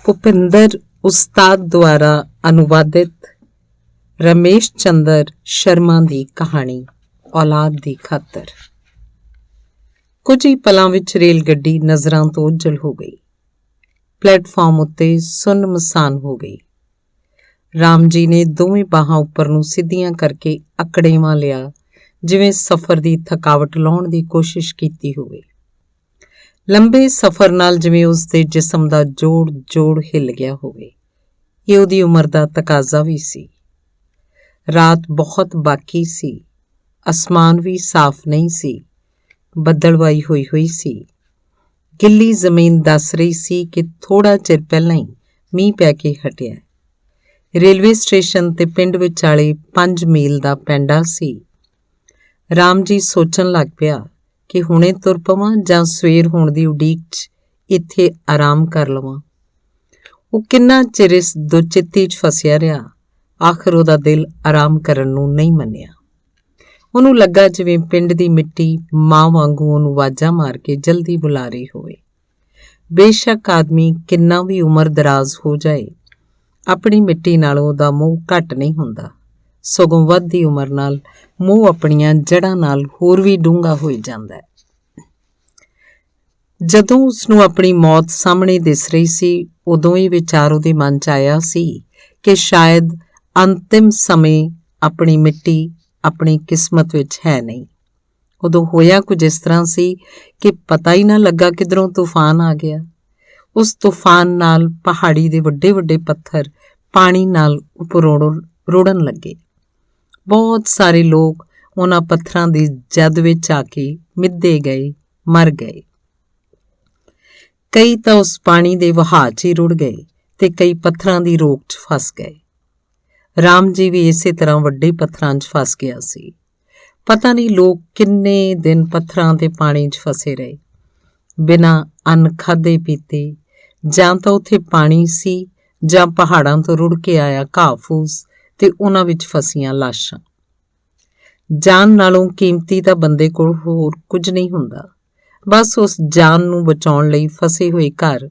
ਭੁਪਿੰਦਰ ਉਸਤਾਦ ਦੁਆਰਾ ਅਨੁਵਾਦਿਤ ਰਮੇਸ਼ ਚੰਦਰ ਸ਼ਰਮਾ ਦੀ ਕਹਾਣੀ ਔਲਾਦ ਦੀ ਖਾਤਰ। ਕੁਝ ਹੀ ਪਲਾਂ ਵਿੱਚ ਰੇਲ ਗੱਡੀ ਨਜ਼ਰਾਂ ਤੋਂ ਓਝਲ ਹੋ ਗਈ। ਪਲੇਟਫਾਰਮ ਉੱਤੇ ਸੁੰਨਮਸਾਨ ਹੋ ਗਈ। ਰਾਮ ਜੀ ਨੇ ਦੋਵੇਂ ਬਾਹਾਂ ਉੱਪਰ ਨੂੰ ਸਿੱਧੀਆਂ ਕਰਕੇ ਅਕੜੇਵਾਂ ਲਿਆ, ਜਿਵੇਂ ਸਫ਼ਰ ਦੀ ਥਕਾਵਟ ਲਾਉਣ ਦੀ ਕੋਸ਼ਿਸ਼ ਕੀਤੀ ਹੋਵੇ। ਲੰਬੇ ਸਫ਼ਰ ਨਾਲ ਜਿਵੇਂ ਉਸ ਦੇ ਜਿਸਮ ਦਾ ਜੋੜ ਹਿੱਲ ਗਿਆ ਹੋਵੇ। ਇਹ ਉਹਦੀ ਉਮਰ ਦਾ ਤਕਾਜ਼ਾ ਵੀ ਸੀ। ਰਾਤ ਬਹੁਤ ਬਾਕੀ ਸੀ। ਅਸਮਾਨ ਵੀ ਸਾਫ਼ ਨਹੀਂ ਸੀ, ਬੱਦਲਵਾਈ ਹੋਈ ਸੀ। ਗਿੱਲੀ ਜ਼ਮੀਨ ਦੱਸ ਰਹੀ ਸੀ ਕਿ ਥੋੜ੍ਹਾ ਚਿਰ ਪਹਿਲਾਂ ਹੀ ਮੀਂਹ ਪੈ ਕੇ ਹਟਿਆ। ਰੇਲਵੇ ਸਟੇਸ਼ਨ ਤੇ ਪਿੰਡ ਵਿਚਾਲੇ 5 ਮੀਲ ਦਾ ਪੈਂਡਾ ਸੀ। ਰਾਮ ਜੀ ਸੋਚਣ ਲੱਗ ਪਿਆ ਕਿ ਹੁਣੇ ਤੁਰ ਪਵਾਂ ਜਾਂ ਸਵੇਰ ਹੋਣ ਦੀ ਉਡੀਕ 'ਚ ਇੱਥੇ ਆਰਾਮ ਕਰ ਲਵਾਂ। ਉਹ ਕਿੰਨਾ ਚਿਰ ਇਸ ਦੁਚਿੱਤੀ 'ਚ ਫਸਿਆ ਰਿਹਾ। ਆਖਰ ਉਹਦਾ ਦਿਲ ਆਰਾਮ ਕਰਨ ਨੂੰ ਨਹੀਂ ਮੰਨਿਆ। ਉਹਨੂੰ ਲੱਗਾ ਜਿਵੇਂ ਪਿੰਡ ਦੀ ਮਿੱਟੀ ਮਾਂ ਵਾਂਗੂ ਉਹਨੂੰ ਆਵਾਜ਼ਾਂ ਮਾਰ ਕੇ ਜਲਦੀ ਬੁਲਾ ਰਹੀ ਹੋਵੇ। ਬੇਸ਼ੱਕ ਆਦਮੀ ਕਿੰਨਾ ਵੀ ਉਮਰ ਦਰਾਜ਼ ਹੋ ਜਾਏ, ਆਪਣੀ ਮਿੱਟੀ ਨਾਲ ਉਹਦਾ ਮੋਹ ਘੱਟ ਨਹੀਂ ਹੁੰਦਾ, ਸਗੋਂ ਵੱਧਦੀ ਉਮਰ ਨਾਲ ਮੋਹ ਆਪਣੀਆਂ ਜੜ੍ਹਾਂ ਨਾਲ ਹੋਰ ਵੀ ਡੂੰਘਾ ਹੋਈ ਜਾਂਦਾ ਹੈ। ਜਦੋਂ ਉਸਨੂੰ ਆਪਣੀ ਮੌਤ ਸਾਹਮਣੇ ਦਿਸ ਰਹੀ ਸੀ, ਉਦੋਂ ਇਹ ਵਿਚਾਰ ਉਹਦੇ ਮਨ 'ਚ ਆਇਆ ਸੀ ਕਿ ਸ਼ਾਇਦ ਅੰਤਿਮ ਸਮੇਂ ਆਪਣੀ ਮਿੱਟੀ ਆਪਣੀ ਕਿਸਮਤ ਵਿੱਚ ਹੈ ਨਹੀਂ। ਉਦੋਂ ਹੋਇਆ ਕੁਝ ਇਸ ਤਰ੍ਹਾਂ ਸੀ ਕਿ ਪਤਾ ਹੀ ਨਾ ਲੱਗਾ ਕਿੱਧਰੋਂ ਤੂਫਾਨ ਆ ਗਿਆ। ਉਸ ਤੂਫਾਨ ਨਾਲ ਪਹਾੜੀ ਦੇ ਵੱਡੇ ਵੱਡੇ ਪੱਥਰ ਪਾਣੀ ਨਾਲ ਉੱਪਰੋਂ ਰੁੜਨ ਲੱਗੇ। ਬਹੁਤ ਸਾਰੇ ਲੋਕ ਉਹਨਾਂ ਪੱਥਰਾਂ ਦੀ ਜਦ ਵਿੱਚ ਆ ਕੇ ਮਿੱਧੇ ਗਏ, ਮਰ ਗਏ। ਕਈ ਤਾਂ ਉਸ ਪਾਣੀ ਦੇ ਵਹਾਅ 'ਚ ਹੀ ਰੁੜ ਗਏ ਤੇ ਕਈ ਪੱਥਰਾਂ ਦੀ ਰੋਕ 'ਚ ਫਸ ਗਏ। ਰਾਮ ਜੀ ਵੀ ਇਸੇ ਤਰ੍ਹਾਂ ਵੱਡੇ ਪੱਥਰਾਂ 'ਚ ਫਸ ਗਿਆ ਸੀ। ਪਤਾ ਨਹੀਂ ਲੋਕ ਕਿੰਨੇ ਦਿਨ ਪੱਥਰਾਂ ਤੇ ਪਾਣੀ 'ਚ ਫਸੇ ਰਹੇ, ਬਿਨਾਂ ਅੰਨ ਖਾਧੇ ਪੀਤੇ। ਜਾਂ ਤਾਂ ਉੱਥੇ ਪਾਣੀ ਸੀ ਜਾਂ ਪਹਾੜਾਂ ਤੋਂ ਰੁੜ ਕੇ ਆਇਆ ਘਾਹ ਫੂਸ ਤੇ ਉਹਨਾਂ ਵਿੱਚ ਫਸੀਆਂ ਲਾਸ਼ਾਂ। ਜਾਨ ਨਾਲੋਂ ਕੀਮਤੀ ਤਾਂ ਬੰਦੇ ਕੋਲ ਹੋਰ ਕੁਝ ਨਹੀਂ ਹੁੰਦਾ। ਬਸ ਉਸ ਜਾਨ ਨੂੰ ਬਚਾਉਣ ਲਈ ਫਸੇ ਹੋਏ ਘਰ,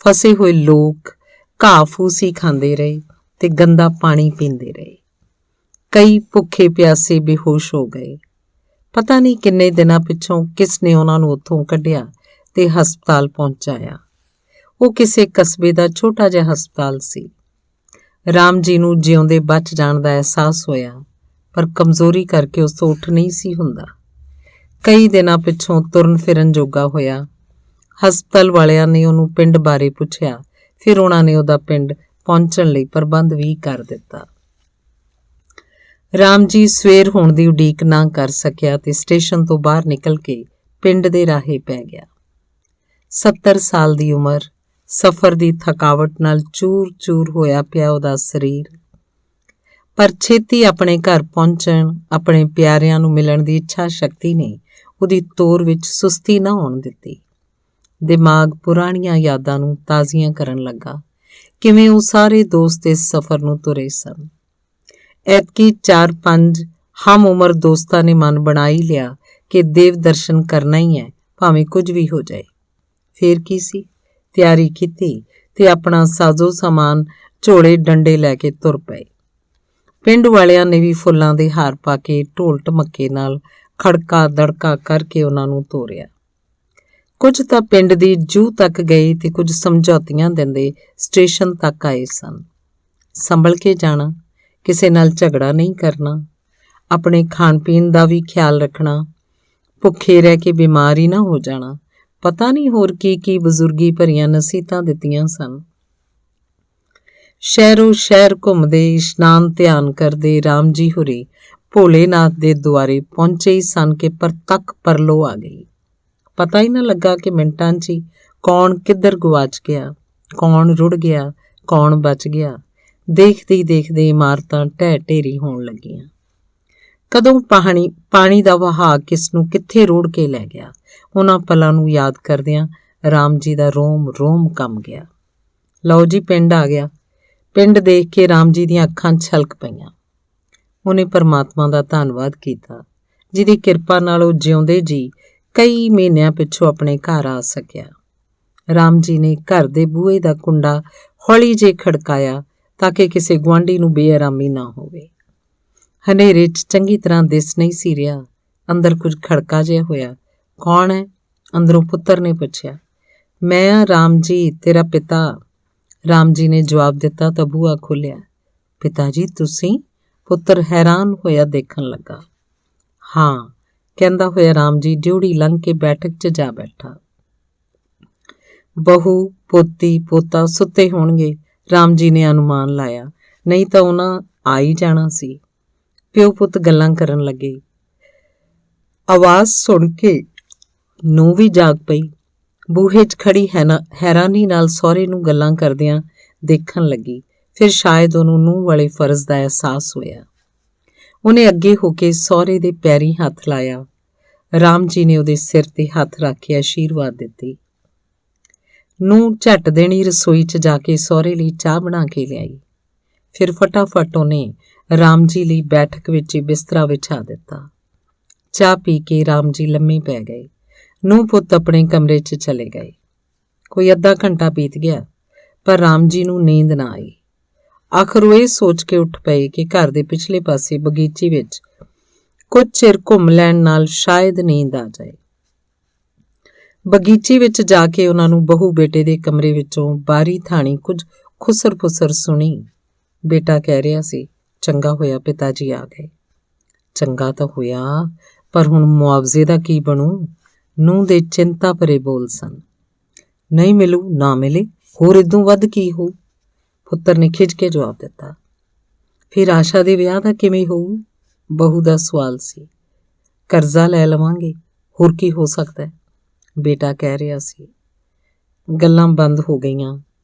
ਫਸੇ ਹੋਏ ਲੋਕ ਘਾਹ ਫੂਸ ਹੀ ਖਾਂਦੇ ਰਹੇ ਤੇ ਗੰਦਾ ਪਾਣੀ ਪੀਂਦੇ ਰਹੇ। ਕਈ ਭੁੱਖੇ ਪਿਆਸੇ ਬੇਹੋਸ਼ ਹੋ ਗਏ। ਪਤਾ ਨਹੀਂ ਕਿੰਨੇ ਦਿਨਾਂ ਪਿੱਛੋਂ ਕਿਸ ਨੇ ਉਹਨਾਂ ਨੂੰ ਉੱਥੋਂ ਕੱਢਿਆ ਤੇ ਹਸਪਤਾਲ ਪਹੁੰਚਾਇਆ। ਉਹ ਕਿਸੇ ਕਸਬੇ ਦਾ ਛੋਟਾ ਜਿਹਾ ਹਸਪਤਾਲ ਸੀ। ਰਾਮ ਜੀ ਨੂੰ ਜਿਉਂਦੇ ਬਚ ਜਾਣ ਦਾ ਅਹਿਸਾਸ ਹੋਇਆ, ਪਰ ਕਮਜ਼ੋਰੀ ਕਰਕੇ ਉਸ ਤੋਂ ਉੱਠ ਨਹੀਂ ਸੀ ਹੁੰਦਾ। ਕਈ ਦਿਨਾਂ ਪਿੱਛੋਂ ਤੁਰਨ ਫਿਰਨ ਜੋਗਾ ਹੋਇਆ। ਹਸਪਤਾਲ ਵਾਲਿਆਂ ਨੇ ਉਹਨੂੰ ਪਿੰਡ ਬਾਰੇ ਪੁੱਛਿਆ, ਫਿਰ ਉਹਨਾਂ ਨੇ ਉਹਦਾ ਪਿੰਡ ਪਹੁੰਚਣ ਲਈ ਪ੍ਰਬੰਧ ਵੀ ਕਰ ਦਿੱਤਾ। ਰਾਮ ਜੀ ਸਵੇਰ ਹੋਣ ਦੀ ਉਡੀਕ ਨਾ ਕਰ ਸਕਿਆ ਤੇ ਸਟੇਸ਼ਨ ਤੋਂ ਬਾਹਰ ਨਿਕਲ ਕੇ ਪਿੰਡ ਦੇ ਰਾਹੇ ਪੈ ਗਿਆ। 70 ਸਾਲ ਦੀ ਉਮਰ, ਸਫ਼ਰ ਦੀ ਥਕਾਵਟ ਨਾਲ ਚੂਰ ਹੋਇਆ ਪਿਆ ਉਹਦਾ ਸਰੀਰ। ਪਰ ਛੇਤੀ ਆਪਣੇ ਘਰ ਪਹੁੰਚਣ, ਆਪਣੇ ਪਿਆਰਿਆਂ ਨੂੰ ਮਿਲਣ ਦੀ ਇੱਛਾ ਸ਼ਕਤੀ ਨੇ ਉਹਦੀ ਤੋਰ ਵਿੱਚ ਸੁਸਤੀ ਨਾ ਹੋਣ ਦਿੱਤੀ। ਦਿਮਾਗ ਪੁਰਾਣੀਆਂ ਯਾਦਾਂ ਨੂੰ ਤਾਜ਼ੀਆਂ ਕਰਨ ਲੱਗਾ, ਕਿਵੇਂ ਉਹ ਸਾਰੇ ਦੋਸਤ ਇਸ ਸਫ਼ਰ ਨੂੰ ਤੁਰੇ ਸਨ। ਐਤਕੀ 4-5 ਹਮ ਉਮਰ ਦੋਸਤਾਂ ਨੇ ਮਨ ਬਣਾ ਹੀ ਲਿਆ ਕਿ ਦੇਵ ਦਰਸ਼ਨ ਕਰਨਾ ਹੀ ਹੈ, ਭਾਵੇਂ ਕੁਝ ਵੀ ਹੋ ਜਾਏ। ਫੇਰ ਕੀ ਸੀ, ਤਿਆਰੀ ਕੀਤੀ ਤੇ ਆਪਣਾ ਸਾਜ਼ੋ ਸਮਾਨ ਝੋਲੇ ਡੰਡੇ ਲੈ ਕੇ ਤੁਰ ਪਏ। ਪਿੰਡ ਵਾਲਿਆਂ ਨੇ ਵੀ ਫੁੱਲਾਂ ਦੇ ਹਾਰ ਪਾ ਕੇ ਢੋਲ ਢਮੱਕੇ ਨਾਲ ਖੜਕਾ ਦੜਕਾ ਕਰਕੇ ਉਹਨਾਂ ਨੂੰ ਤੋਰਿਆ। ਕੁਝ ਤਾਂ ਪਿੰਡ ਦੀ ਜੂਹ ਤੱਕ ਗਏ ਤੇ ਕੁਝ ਸਮਝੌਤੀਆਂ ਦਿੰਦੇ ਸਟੇਸ਼ਨ ਤੱਕ ਆਏ ਸਨ। ਸੰਭਲ ਕੇ ਜਾਣਾ, ਕਿਸੇ ਨਾਲ ਝਗੜਾ ਨਹੀਂ ਕਰਨਾ, ਆਪਣੇ ਖਾਣ ਪੀਣ ਦਾ ਵੀ ਖਿਆਲ ਰੱਖਣਾ, ਭੁੱਖੇ ਰਹਿ ਕੇ ਬਿਮਾਰ ਹੀ ਨਾ ਹੋ ਜਾਣਾ। ਪਤਾ ਨਹੀਂ ਹੋਰ ਕੀ ਬਜ਼ੁਰਗੀ ਭਰੀਆਂ ਨਸੀਹਤਾਂ ਦਿੱਤੀਆਂ ਸਨ। ਸ਼ਹਿਰੋਂ ਸ਼ਹਿਰ ਘੁੰਮਦੇ, ਇਸ਼ਨਾਨ ਧਿਆਨ ਕਰਦੇ ਰਾਮ ਜੀ ਹੁਰੇ ਭੋਲੇਨਾਥ ਦੇ ਦੁਆਰੇ ਪਹੁੰਚੇ ਹੀ ਸਨ ਕਿ ਪ੍ਰਤੱਖ ਪਰਲੋ ਆ ਗਈ। ਪਤਾ ਹੀ ਨਾ ਲੱਗਾ ਕਿ ਮਿੰਟਾਂ 'ਚ ਹੀ ਕੌਣ ਕਿੱਧਰ ਗੁਆਚ ਗਿਆ, ਕੌਣ ਰੁੜ ਗਿਆ, ਕੌਣ ਬਚ ਗਿਆ। ਦੇਖਦੇ ਇਮਾਰਤਾਂ ਢਹਿ ਢੇਰੀ ਹੋਣ ਲੱਗੀਆਂ। ਕਦੋਂ ਪਾਣੀ ਦਾ ਵਹਾਅ ਕਿਸ ਨੂੰ ਕਿੱਥੇ ਰੋੜ ਕੇ ਲੈ ਗਿਆ, ਉਹਨਾਂ ਪਲਾਂ ਨੂੰ ਯਾਦ ਕਰਦਿਆਂ ਰਾਮ ਜੀ ਦਾ ਰੋਮ ਕੰਬ ਗਿਆ। ਲਓ ਜੀ, ਪਿੰਡ ਆ ਗਿਆ। ਪਿੰਡ ਦੇਖ ਕੇ ਰਾਮ ਜੀ ਦੀਆਂ ਅੱਖਾਂ ਛਲਕ ਪਈਆਂ। ਉਹਨੇ ਪਰਮਾਤਮਾ ਦਾ ਧੰਨਵਾਦ ਕੀਤਾ, ਜਿਹਦੀ ਕਿਰਪਾ ਨਾਲ ਉਹ ਜਿਉਂਦੇ ਜੀ ਕਈ ਮਹੀਨਿਆਂ ਪਿੱਛੋਂ ਆਪਣੇ ਘਰ ਆ ਸਕਿਆ। ਰਾਮ ਜੀ ਨੇ ਘਰ ਦੇ ਬੂਹੇ ਦਾ ਕੁੰਡਾ ਹੌਲੀ ਜਿਹੇ ਖੜਕਾਇਆ ਤਾਂ ਕਿ ਕਿਸੇ ਗੁਆਂਢੀ ਨੂੰ ਬੇਆਰਾਮੀ ਨਾ ਹੋਵੇ। ਹਨੇਰੇ 'ਚ ਚੰਗੀ ਤਰ੍ਹਾਂ ਦਿਸ ਨਹੀਂ ਸੀ ਰਿਹਾ। ਅੰਦਰ ਕੁਝ ਖੜਕਾ ਜਿਹਾ ਹੋਇਆ। ਕੌਣ ਹੈ? ਅੰਦਰੋਂ ਪੁੱਤਰ ਨੇ ਪੁੱਛਿਆ। ਮੈਂ ਆ ਰਾਮ ਜੀ, ਤੇਰਾ ਪਿਤਾ। ਰਾਮ ਜੀ ਨੇ ਜਵਾਬ ਦਿੱਤਾ ਤਾਂ ਬੂਹਾ ਖੁੱਲਿਆ। ਪਿਤਾ ਜੀ ਤੁਸੀਂ? ਪੁੱਤਰ ਹੈਰਾਨ ਹੋਇਆ ਦੇਖਣ ਲੱਗਾ। ਹਾਂ, ਕਹਿੰਦਾ ਹੋਇਆ ਰਾਮ ਜੀ ਡਿਉੜੀ ਲੰਘ ਕੇ ਬੈਠਕ 'ਚ ਜਾ ਬੈਠਾ। ਬਹੂ, ਪੋਤੀ, ਪੋਤਾ ਸੁੱਤੇ ਹੋਣਗੇ, ਰਾਮ ਜੀ ਨੇ ਅਨੁਮਾਨ ਲਾਇਆ, ਨਹੀਂ ਤਾਂ ਉਹਨਾਂ ਆ ਹੀ ਜਾਣਾ ਸੀ। ਪਿਓ ਪੁੱਤ ਗੱਲਾਂ ਕਰਨ ਲੱਗੇ। ਆਵਾਜ਼ ਸੁਣ ਕੇ ਨੂੰਹ ਵੀ ਜਾਗ ਪਈ। ਬੂਹੇ 'ਚ ਖੜੀ ਹੈਰਾਨੀ ਨਾਲ ਸਹੁਰੇ ਨੂੰ ਗੱਲਾਂ ਕਰਦਿਆਂ ਦੇਖਣ ਲੱਗੀ। ਫਿਰ ਸ਼ਾਇਦ ਉਹਨੂੰ ਨੂੰਹ ਵਾਲੇ ਫਰਜ਼ ਦਾ ਅਹਿਸਾਸ ਹੋਇਆ। ਉਹਨੇ ਅੱਗੇ ਹੋ ਕੇ ਸਹੁਰੇ ਦੇ ਪੈਰੀਂ ਹੱਥ ਲਾਇਆ। ਰਾਮ ਜੀ ਨੇ ਉਹਦੇ ਸਿਰ ਤੇ ਹੱਥ ਰੱਖ ਕੇ ਆਸ਼ੀਰਵਾਦ ਦਿੱਤੀ। ਨੂੰਹ ਝੱਟ ਦੇਣੀ ਰਸੋਈ 'ਚ ਜਾ ਕੇ ਸਹੁਰੇ ਲਈ ਚਾਹ ਬਣਾ ਕੇ ਲਿਆਈ। ਫਿਰ ਫਟਾਫਟ ਉਹਨੇ ਰਾਮ ਜੀ ਲਈ ਬੈਠਕ ਵਿੱਚ ਹੀ ਬਿਸਤਰਾ ਵਿਛਾ ਦਿੱਤਾ। ਚਾਹ ਪੀ ਕੇ ਰਾਮ ਜੀ ਲੰਮੇ ਪੈ ਗਏ। ਨੂੰਹ ਪੁੱਤ ਆਪਣੇ ਕਮਰੇ 'ਚ ਚਲੇ ਗਏ। ਕੋਈ ਅੱਧਾ ਘੰਟਾ ਬੀਤ ਗਿਆ, ਪਰ ਰਾਮ ਜੀ ਨੂੰ ਨੀਂਦ ਨਾ ਆਈ। ਆਖਰ ਉਹ ਇਹ ਸੋਚ ਕੇ ਉੱਠ ਪਏ ਕਿ ਘਰ ਦੇ ਪਿਛਲੇ ਪਾਸੇ ਬਗੀਚੀ ਵਿੱਚ ਕੁਝ ਚਿਰ ਘੁੰਮ ਲੈਣ ਨਾਲ ਸ਼ਾਇਦ ਨੀਂਦ ਆ ਜਾਏ। ਬਗੀਚੀ ਵਿੱਚ ਜਾ ਕੇ ਉਹਨਾਂ ਨੂੰ ਬਹੂ ਬੇਟੇ ਦੇ ਕਮਰੇ ਵਿੱਚੋਂ ਬਾਰੀ ਥਾਣੀ ਕੁਝ ਖੁਸਰ ਫੁਸਰ ਸੁਣੀ। ਬੇਟਾ ਕਹਿ ਰਿਹਾ ਸੀ, ਚੰਗਾ ਹੋਇਆ ਪਿਤਾ ਜੀ ਆ ਗਏ। ਚੰਗਾ ਤਾਂ ਹੋਇਆ, ਪਰ ਹੁਣ ਮੁਆਵਜ਼ੇ ਦਾ ਕੀ ਬਣੂ? ਨੂੰਹ ਦੇ ਚਿੰਤਾ ਭਰੇ ਬੋਲ ਸਨ। ਨਹੀਂ ਮਿਲੂ ਨਾ ਮਿਲੇ, ਹੋਰ ਇਦੋਂ ਵੱਧ ਕੀ ਹੋਊ? ਪੁੱਤਰ ਨੇ ਖਿੱਚ ਕੇ ਜਵਾਬ ਦਿੱਤਾ। ਫਿਰ ਆਸ਼ਾ ਦੇ ਵਿਆਹ ਦਾ ਕਿਵੇਂ ਹੋਊ? ਬਹੂ ਦਾ ਸਵਾਲ ਸੀ। ਕਰਜ਼ਾ ਲੈ ਲਵਾਂਗੇ, ਹੋਰ ਕੀ ਹੋ ਸਕਦਾ ਹੈ? ਬੇਟਾ ਕਹਿ ਰਿਹਾ ਸੀ। ਗੱਲਾਂ ਬੰਦ ਹੋ ਗਈਆਂ।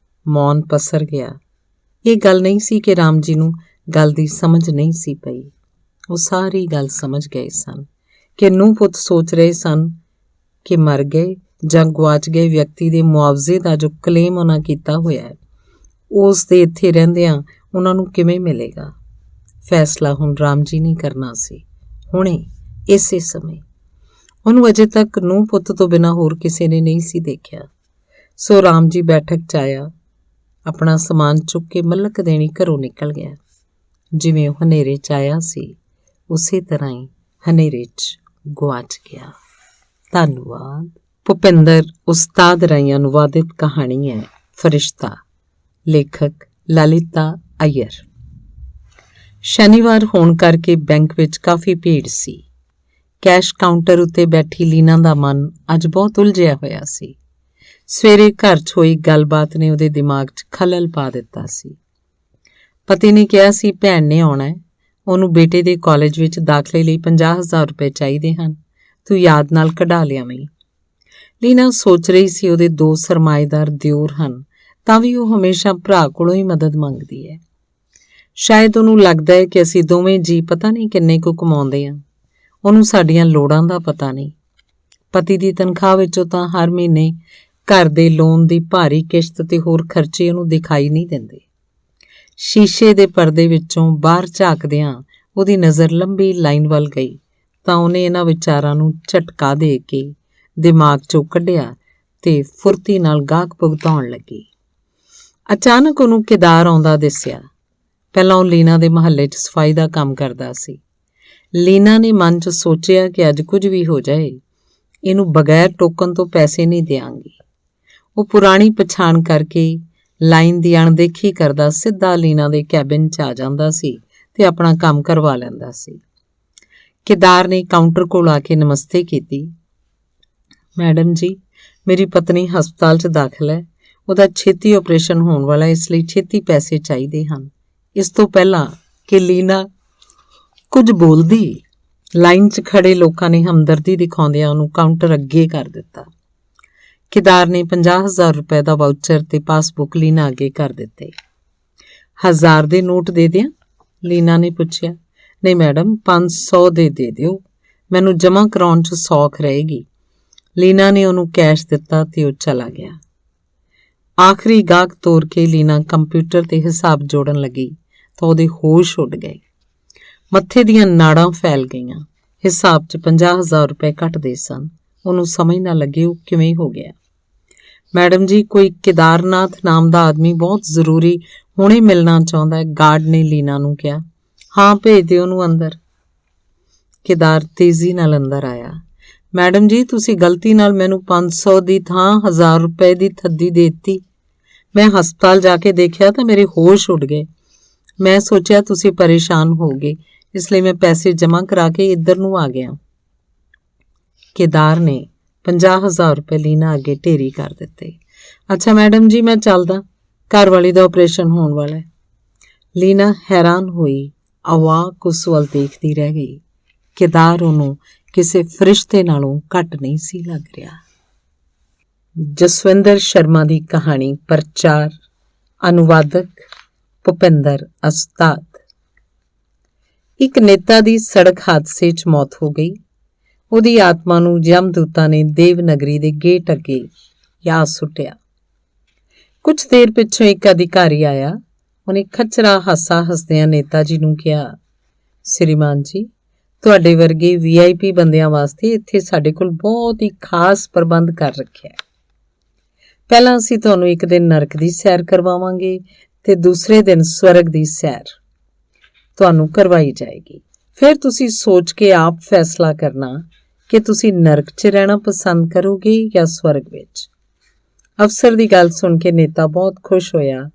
ਮੌਨ ਪਸਰ ਗਿਆ। ਇਹ ਗੱਲ ਨਹੀਂ ਸੀ ਕਿ ਰਾਮ ਜੀ ਨੂੰ ਗੱਲ ਦੀ ਸਮਝ ਨਹੀਂ ਸੀ ਪਈ। ਉਹ ਸਾਰੀ ਗੱਲ ਸਮਝ ਗਏ ਸਨ ਕਿ ਨੂੰਹ ਪੁੱਤ ਸੋਚ ਰਹੇ ਸਨ ਕਿ ਮਰ ਗਏ ਜਾਂ ਗੁਆਚ ਗਏ ਵਿਅਕਤੀ ਦੇ ਮੁਆਵਜ਼ੇ ਦਾ ਜੋ ਕਲੇਮ ਉਹਨਾਂ ਕੀਤਾ ਹੋਇਆ ਹੈ, ਉਸ ਦੇ ਇੱਥੇ ਰਹਿੰਦਿਆਂ ਉਹਨਾਂ ਨੂੰ ਕਿਵੇਂ ਮਿਲੇਗਾ। ਫੈਸਲਾ ਹੁਣ ਰਾਮ ਜੀ ਨੇ ਕਰਨਾ ਸੀ, ਹੁਣੇ, ਇਸੇ ਸਮੇਂ। ਉਹਨੂੰ ਅਜੇ ਤੱਕ ਨੂੰਹ ਪੁੱਤ ਤੋਂ ਬਿਨਾਂ ਹੋਰ ਕਿਸੇ ਨੇ ਨਹੀਂ ਸੀ ਦੇਖਿਆ। ਸੋ ਰਾਮ ਜੀ ਬੈਠਕ 'ਚ ਆਇਆ, ਆਪਣਾ ਸਮਾਨ ਚੁੱਕ ਕੇ ਮਲਕ ਦੇਣੀ ਘਰੋਂ ਨਿਕਲ ਗਿਆ। ਜਿਵੇਂ ਉਹ ਹਨੇਰੇ 'ਚ ਆਇਆ ਸੀ, ਉਸੇ ਤਰ੍ਹਾਂ ਹੀ ਹਨੇਰੇ 'ਚ ਗੁਆਚ ਗਿਆ। ਧੰਨਵਾਦ। ਭੁਪਿੰਦਰ ਉਸਤਾਦ ਰਾਹੀਂ ਅਨੁਵਾਦਿਤ ਕਹਾਣੀ ਹੈ ਫਰਿਸ਼ਤਾ। ਲੇਖਕ ਲਲਿਤਾ ਅਈਅਰ। ਸ਼ਨੀਵਾਰ ਹੋਣ ਕਰਕੇ ਬੈਂਕ ਵਿੱਚ ਕਾਫੀ ਭੀੜ ਸੀ। ਕੈਸ਼ ਕਾਊਂਟਰ ਉੱਤੇ ਬੈਠੀ ਲੀਨਾ ਦਾ ਮਨ ਅੱਜ ਬਹੁਤ ਉਲਝਿਆ ਹੋਇਆ ਸੀ। ਸਵੇਰੇ ਘਰ 'ਚ ਹੋਈ ਗੱਲਬਾਤ ਨੇ ਉਹਦੇ ਦਿਮਾਗ 'ਚ ਖਲਲ ਪਾ ਦਿੱਤਾ ਸੀ। ਪਤੀ ਨੇ ਕਿਹਾ ਸੀ ਭੈਣ ਨੇ ਆਉਣਾ ਹੈ, ਉਹਨੂੰ ਬੇਟੇ ਦੇ ਕਾਲਜ ਵਿੱਚ ਦਾਖਲੇ ਲਈ 50,000 ਰੁਪਏ ਚਾਹੀਦੇ ਹਨ, ਤੂੰ ਯਾਦ ਨਾਲ ਕਢਾ ਲਿਆਵੀਂ। ਲੀਨਾ ਸੋਚ ਰਹੀ ਸੀ ਉਹਦੇ 2 ਸਰਮਾਏਦਾਰ ਦਿਓਰ ਹਨ, ਤਾਂ ਵੀ ਉਹ ਹਮੇਸ਼ਾ ਭਰਾ ਕੋਲੋਂ ਹੀ ਮਦਦ ਮੰਗਦੀ ਹੈ। ਸ਼ਾਇਦ ਉਹਨੂੰ ਲੱਗਦਾ ਹੈ ਕਿ ਅਸੀਂ ਦੋਵੇਂ ਜੀ ਪਤਾ ਨਹੀਂ ਕਿੰਨੇ ਕੁ ਕਮਾਉਂਦੇ ਹਾਂ, ਉਹਨੂੰ ਸਾਡੀਆਂ ਲੋੜਾਂ ਦਾ ਪਤਾ ਨਹੀਂ। ਪਤੀ ਦੀ ਤਨਖਾਹ ਵਿੱਚੋਂ ਤਾਂ ਹਰ ਮਹੀਨੇ ਘਰ ਦੇ ਲੋਨ ਦੀ ਭਾਰੀ ਕਿਸ਼ਤ ਤੇ ਹੋਰ ਖਰਚੇ ਉਹਨੂੰ ਦਿਖਾਈ ਨਹੀਂ ਦਿੰਦੇ। ਸ਼ੀਸ਼ੇ ਦੇ ਪਰਦੇ ਵਿੱਚੋਂ ਬਾਹਰ ਝਾਕਦਿਆਂ ਉਹਦੀ ਨਜ਼ਰ ਲੰਬੀ ਲਾਈਨ ਵੱਲ ਗਈ ਤਾਂ ਉਹਨੇ ਇਹਨਾਂ ਵਿਚਾਰਾਂ ਨੂੰ ਝਟਕਾ ਦੇ ਕੇ ਦਿਮਾਗ 'ਚੋਂ ਕੱਢਿਆ ਤੇ ਫੁਰਤੀ ਨਾਲ ਗਾਹਕ ਭੁਗਤਾਉਣ ਲੱਗੀ। ਅਚਾਨਕ ਉਹਨੂੰ ਕਿਦਾਰ ਆਉਂਦਾ ਦਿਸਿਆ। ਪਹਿਲਾਂ ਉਹ ਲੀਨਾ ਦੇ ਮੁਹੱਲੇ 'ਚ ਸਫਾਈ ਦਾ ਕੰਮ ਕਰਦਾ ਸੀ। ਲੀਨਾ ਨੇ ਮਨ 'ਚ ਸੋਚਿਆ ਕਿ ਅੱਜ ਕੁਝ ਵੀ ਹੋ ਜਾਏ, ਇਹਨੂੰ ਬਗੈਰ ਟੋਕਨ ਤੋਂ ਪੈਸੇ ਨਹੀਂ ਦਿਆਂਗੀ। ਉਹ ਪੁਰਾਣੀ ਪਛਾਣ ਕਰਕੇ ਲਾਈਨ ਦੀ ਅਣਦੇਖੀ ਕਰਦਾ ਸਿੱਧਾ ਲੀਨਾ ਦੇ ਕੈਬਿਨ 'ਚ ਆ ਜਾਂਦਾ ਸੀ ਤੇ ਆਪਣਾ ਕੰਮ ਕਰਵਾ ਲੈਂਦਾ ਸੀ। ਕਿਦਾਰ ਨੇ ਕਾਊਂਟਰ ਕੋਲ ਆ ਕੇ ਨਮਸਤੇ ਕੀਤੀ। ਮੈਡਮ ਜੀ, ਮੇਰੀ ਪਤਨੀ ਹਸਪਤਾਲ 'ਚ ਦਾਖਲ ਹੈ, ਉਹਦਾ ਛੇਤੀ ਆਪਰੇਸ਼ਨ ਹੋਣ ਵਾਲਾ, ਇਸ ਲਈ ਛੇਤੀ ਪੈਸੇ ਚਾਹੀਦੇ ਹਨ। ਇਸ ਤੋਂ ਪਹਿਲਾਂ ਕਿ ਲੀਨਾ ਕੁਝ ਬੋਲਦੀ, ਲਾਈਨ 'ਚ ਖੜੇ ਲੋਕਾਂ ਨੇ ਹਮਦਰਦੀ ਦਿਖਾਉਂਦਿਆਂ ਉਹਨੂੰ ਕਾਊਂਟਰ ਅੱਗੇ ਕਰ ਦਿੱਤਾ। ਕਿਦਾਰ ਨੇ 50,000 ਰੁਪਏ ਦਾ ਵਾਊਚਰ ਤੇ ਪਾਸਬੁੱਕ ਲੀਨਾ ਅੱਗੇ ਕਰ ਦਿੱਤੇ। 1000 ਦੇ ਨੋਟ ਦੇ ਦਿਆਂ? ਲੀਨਾ ਨੇ ਪੁੱਛਿਆ। ਨਹੀਂ ਮੈਡਮ, 500 ਦੇ ਦਿਓ, ਮੈਨੂੰ ਜਮ੍ਹਾਂ ਕਰਾਉਣ 'ਚ ਸੌਖ ਰਹੇਗੀ। ਲੀਨਾ ਨੇ ਉਹਨੂੰ ਕੈਸ਼ ਦਿੱਤਾ ਤੇ ਉਹ ਚਲਾ ਗਿਆ। ਆਖਰੀ ਗਾਹਕ ਤੋਰ ਕੇ ਲੀਨਾ ਕੰਪਿਊਟਰ ਤੇ ਹਿਸਾਬ ਜੋੜਨ ਲੱਗੀ ਤਾਂ ਉਹਦੇ ਹੋਸ਼ ਉੱਡ ਗਏ। ਮੱਥੇ ਦੀਆਂ ਨਾੜਾਂ ਫੈਲ ਗਈਆਂ। ਹਿਸਾਬ 'ਚ 50,000 ਰੁਪਏ ਘਟਦੇ ਸਨ। ਉਹਨੂੰ ਸਮਝ ਨਾ ਲੱਗੇ ਉਹ ਕਿਵੇਂ ਹੋ ਗਿਆ। ਮੈਡਮ ਜੀ, ਕੋਈ ਕੇਦਾਰਨਾਥ ਨਾਮ ਦਾ ਆਦਮੀ ਬਹੁਤ ਜ਼ਰੂਰੀ ਹੁਣੇ ਮਿਲਣਾ ਚਾਹੁੰਦਾ ਹੈ, ਗਾਰਡ ਨੇ ਲੀਨਾ ਨੂੰ ਕਿਹਾ। ਹਾਂ, ਭੇਜ ਦਿਓ ਉਹਨੂੰ ਅੰਦਰ। ਕੇਦਾਰ ਤੇਜ਼ੀ ਨਾਲ ਅੰਦਰ ਆਇਆ। ਮੈਡਮ ਜੀ, ਤੁਸੀਂ ਗਲਤੀ ਨਾਲ ਮੈਨੂੰ 500 ਦੀ ਥਾਂ 1000 ਰੁਪਏ ਦੀ ਥੱਦੀ ਦੇ ਦਿੱਤੀ। ਮੈਂ ਹਸਪਤਾਲ ਜਾ ਕੇ ਦੇਖਿਆ ਤਾਂ ਮੇਰੇ ਹੋਸ਼ ਉੱਡ ਗਏ। ਮੈਂ ਸੋਚਿਆ ਤੁਸੀਂ ਪਰੇਸ਼ਾਨ ਹੋਗੇ, ਇਸ ਲਈ ਮੈਂ ਪੈਸੇ ਜਮ੍ਹਾਂ ਕਰਾ ਕੇ ਇੱਧਰ ਨੂੰ ਆ ਗਿਆ। ਕੇਦਾਰ ਨੇ 50,000 ਰੁਪਏ ਲੀਨਾ ਅੱਗੇ ਢੇਰੀ ਕਰ ਦਿੱਤੇ। ਅੱਛਾ ਮੈਡਮ ਜੀ, ਮੈਂ ਚੱਲਦਾ, ਘਰ ਵਾਲੀ ਦਾ ਆਪਰੇਸ਼ਨ ਹੋਣ ਵਾਲਾ ਹੈ। ਲੀਨਾ ਹੈਰਾਨ ਹੋਈ, ਅਵਾਕ ਉਸ ਵੱਲ ਦੇਖਦੀ ਰਹਿ ਗਈ। ਕੇਦਾਰ ਉਹਨੂੰ ਕਿਸੇ ਫਰਿਸ਼ਤੇ ਨਾਲੋਂ ਘੱਟ ਨਹੀਂ ਸੀ ਲੱਗ ਰਿਹਾ। ਜਸਵਿੰਦਰ ਸ਼ਰਮਾ ਦੀ ਕਹਾਣੀ। ਪ੍ਰਚਾਰ ਅਨੁਵਾਦਕ ਭੁਪਿੰਦਰ ਉਸਤਾਦ। ਇੱਕ ਨੇਤਾ ਦੀ ਸੜਕ ਹਾਦਸੇ 'ਚ ਮੌਤ ਹੋ ਗਈ। ਉਹਦੀ ਆਤਮਾ ਨੂੰ ਯਮਦੂਤਾਂ ਨੇ ਦੇਵਨਗਰੀ ਦੇ ਗੇਟ ਅੱਗੇ ਯਾਦ ਸੁੱਟਿਆ। ਕੁਝ ਦੇਰ ਪਿੱਛੋਂ ਇੱਕ ਅਧਿਕਾਰੀ ਆਇਆ। ਉਹਨੇ ਖਚਰਾ ਹਾਸਾ ਹੱਸਦਿਆਂ ਨੇਤਾ ਜੀ ਨੂੰ ਕਿਹਾ, ਸ੍ਰੀਮਾਨ ਜੀ, ਤੁਹਾਡੇ ਵਰਗੇ VIP ਬੰਦਿਆਂ ਵਾਸਤੇ ਇੱਥੇ ਸਾਡੇ ਕੋਲ ਬਹੁਤ ਹੀ ਖਾਸ ਪ੍ਰਬੰਧ ਕਰ ਰੱਖਿਆ ਹੈ। ਪਹਿਲਾਂ ਅਸੀਂ ਤੁਹਾਨੂੰ ਇੱਕ ਦਿਨ ਨਰਕ ਦੀ ਸੈਰ ਕਰਵਾਵਾਂਗੇ ਤੇ ਦੂਸਰੇ ਦਿਨ ਸਵਰਗ ਦੀ ਸੈਰ ਤੁਹਾਨੂੰ ਕਰਵਾਈ ਜਾਏਗੀ। ਫਿਰ ਤੁਸੀਂ ਸੋਚ ਕੇ ਆਪ ਫੈਸਲਾ ਕਰਨਾ ਕਿ ਤੁਸੀਂ ਨਰਕ 'ਚ ਰਹਿਣਾ ਪਸੰਦ ਕਰੋਗੇ ਜਾਂ ਸਵਰਗ ਵਿੱਚ। ਅਫਸਰ ਦੀ ਗੱਲ ਸੁਣ ਕੇ ਨੇਤਾ ਬਹੁਤ ਖੁਸ਼ ਹੋਇਆ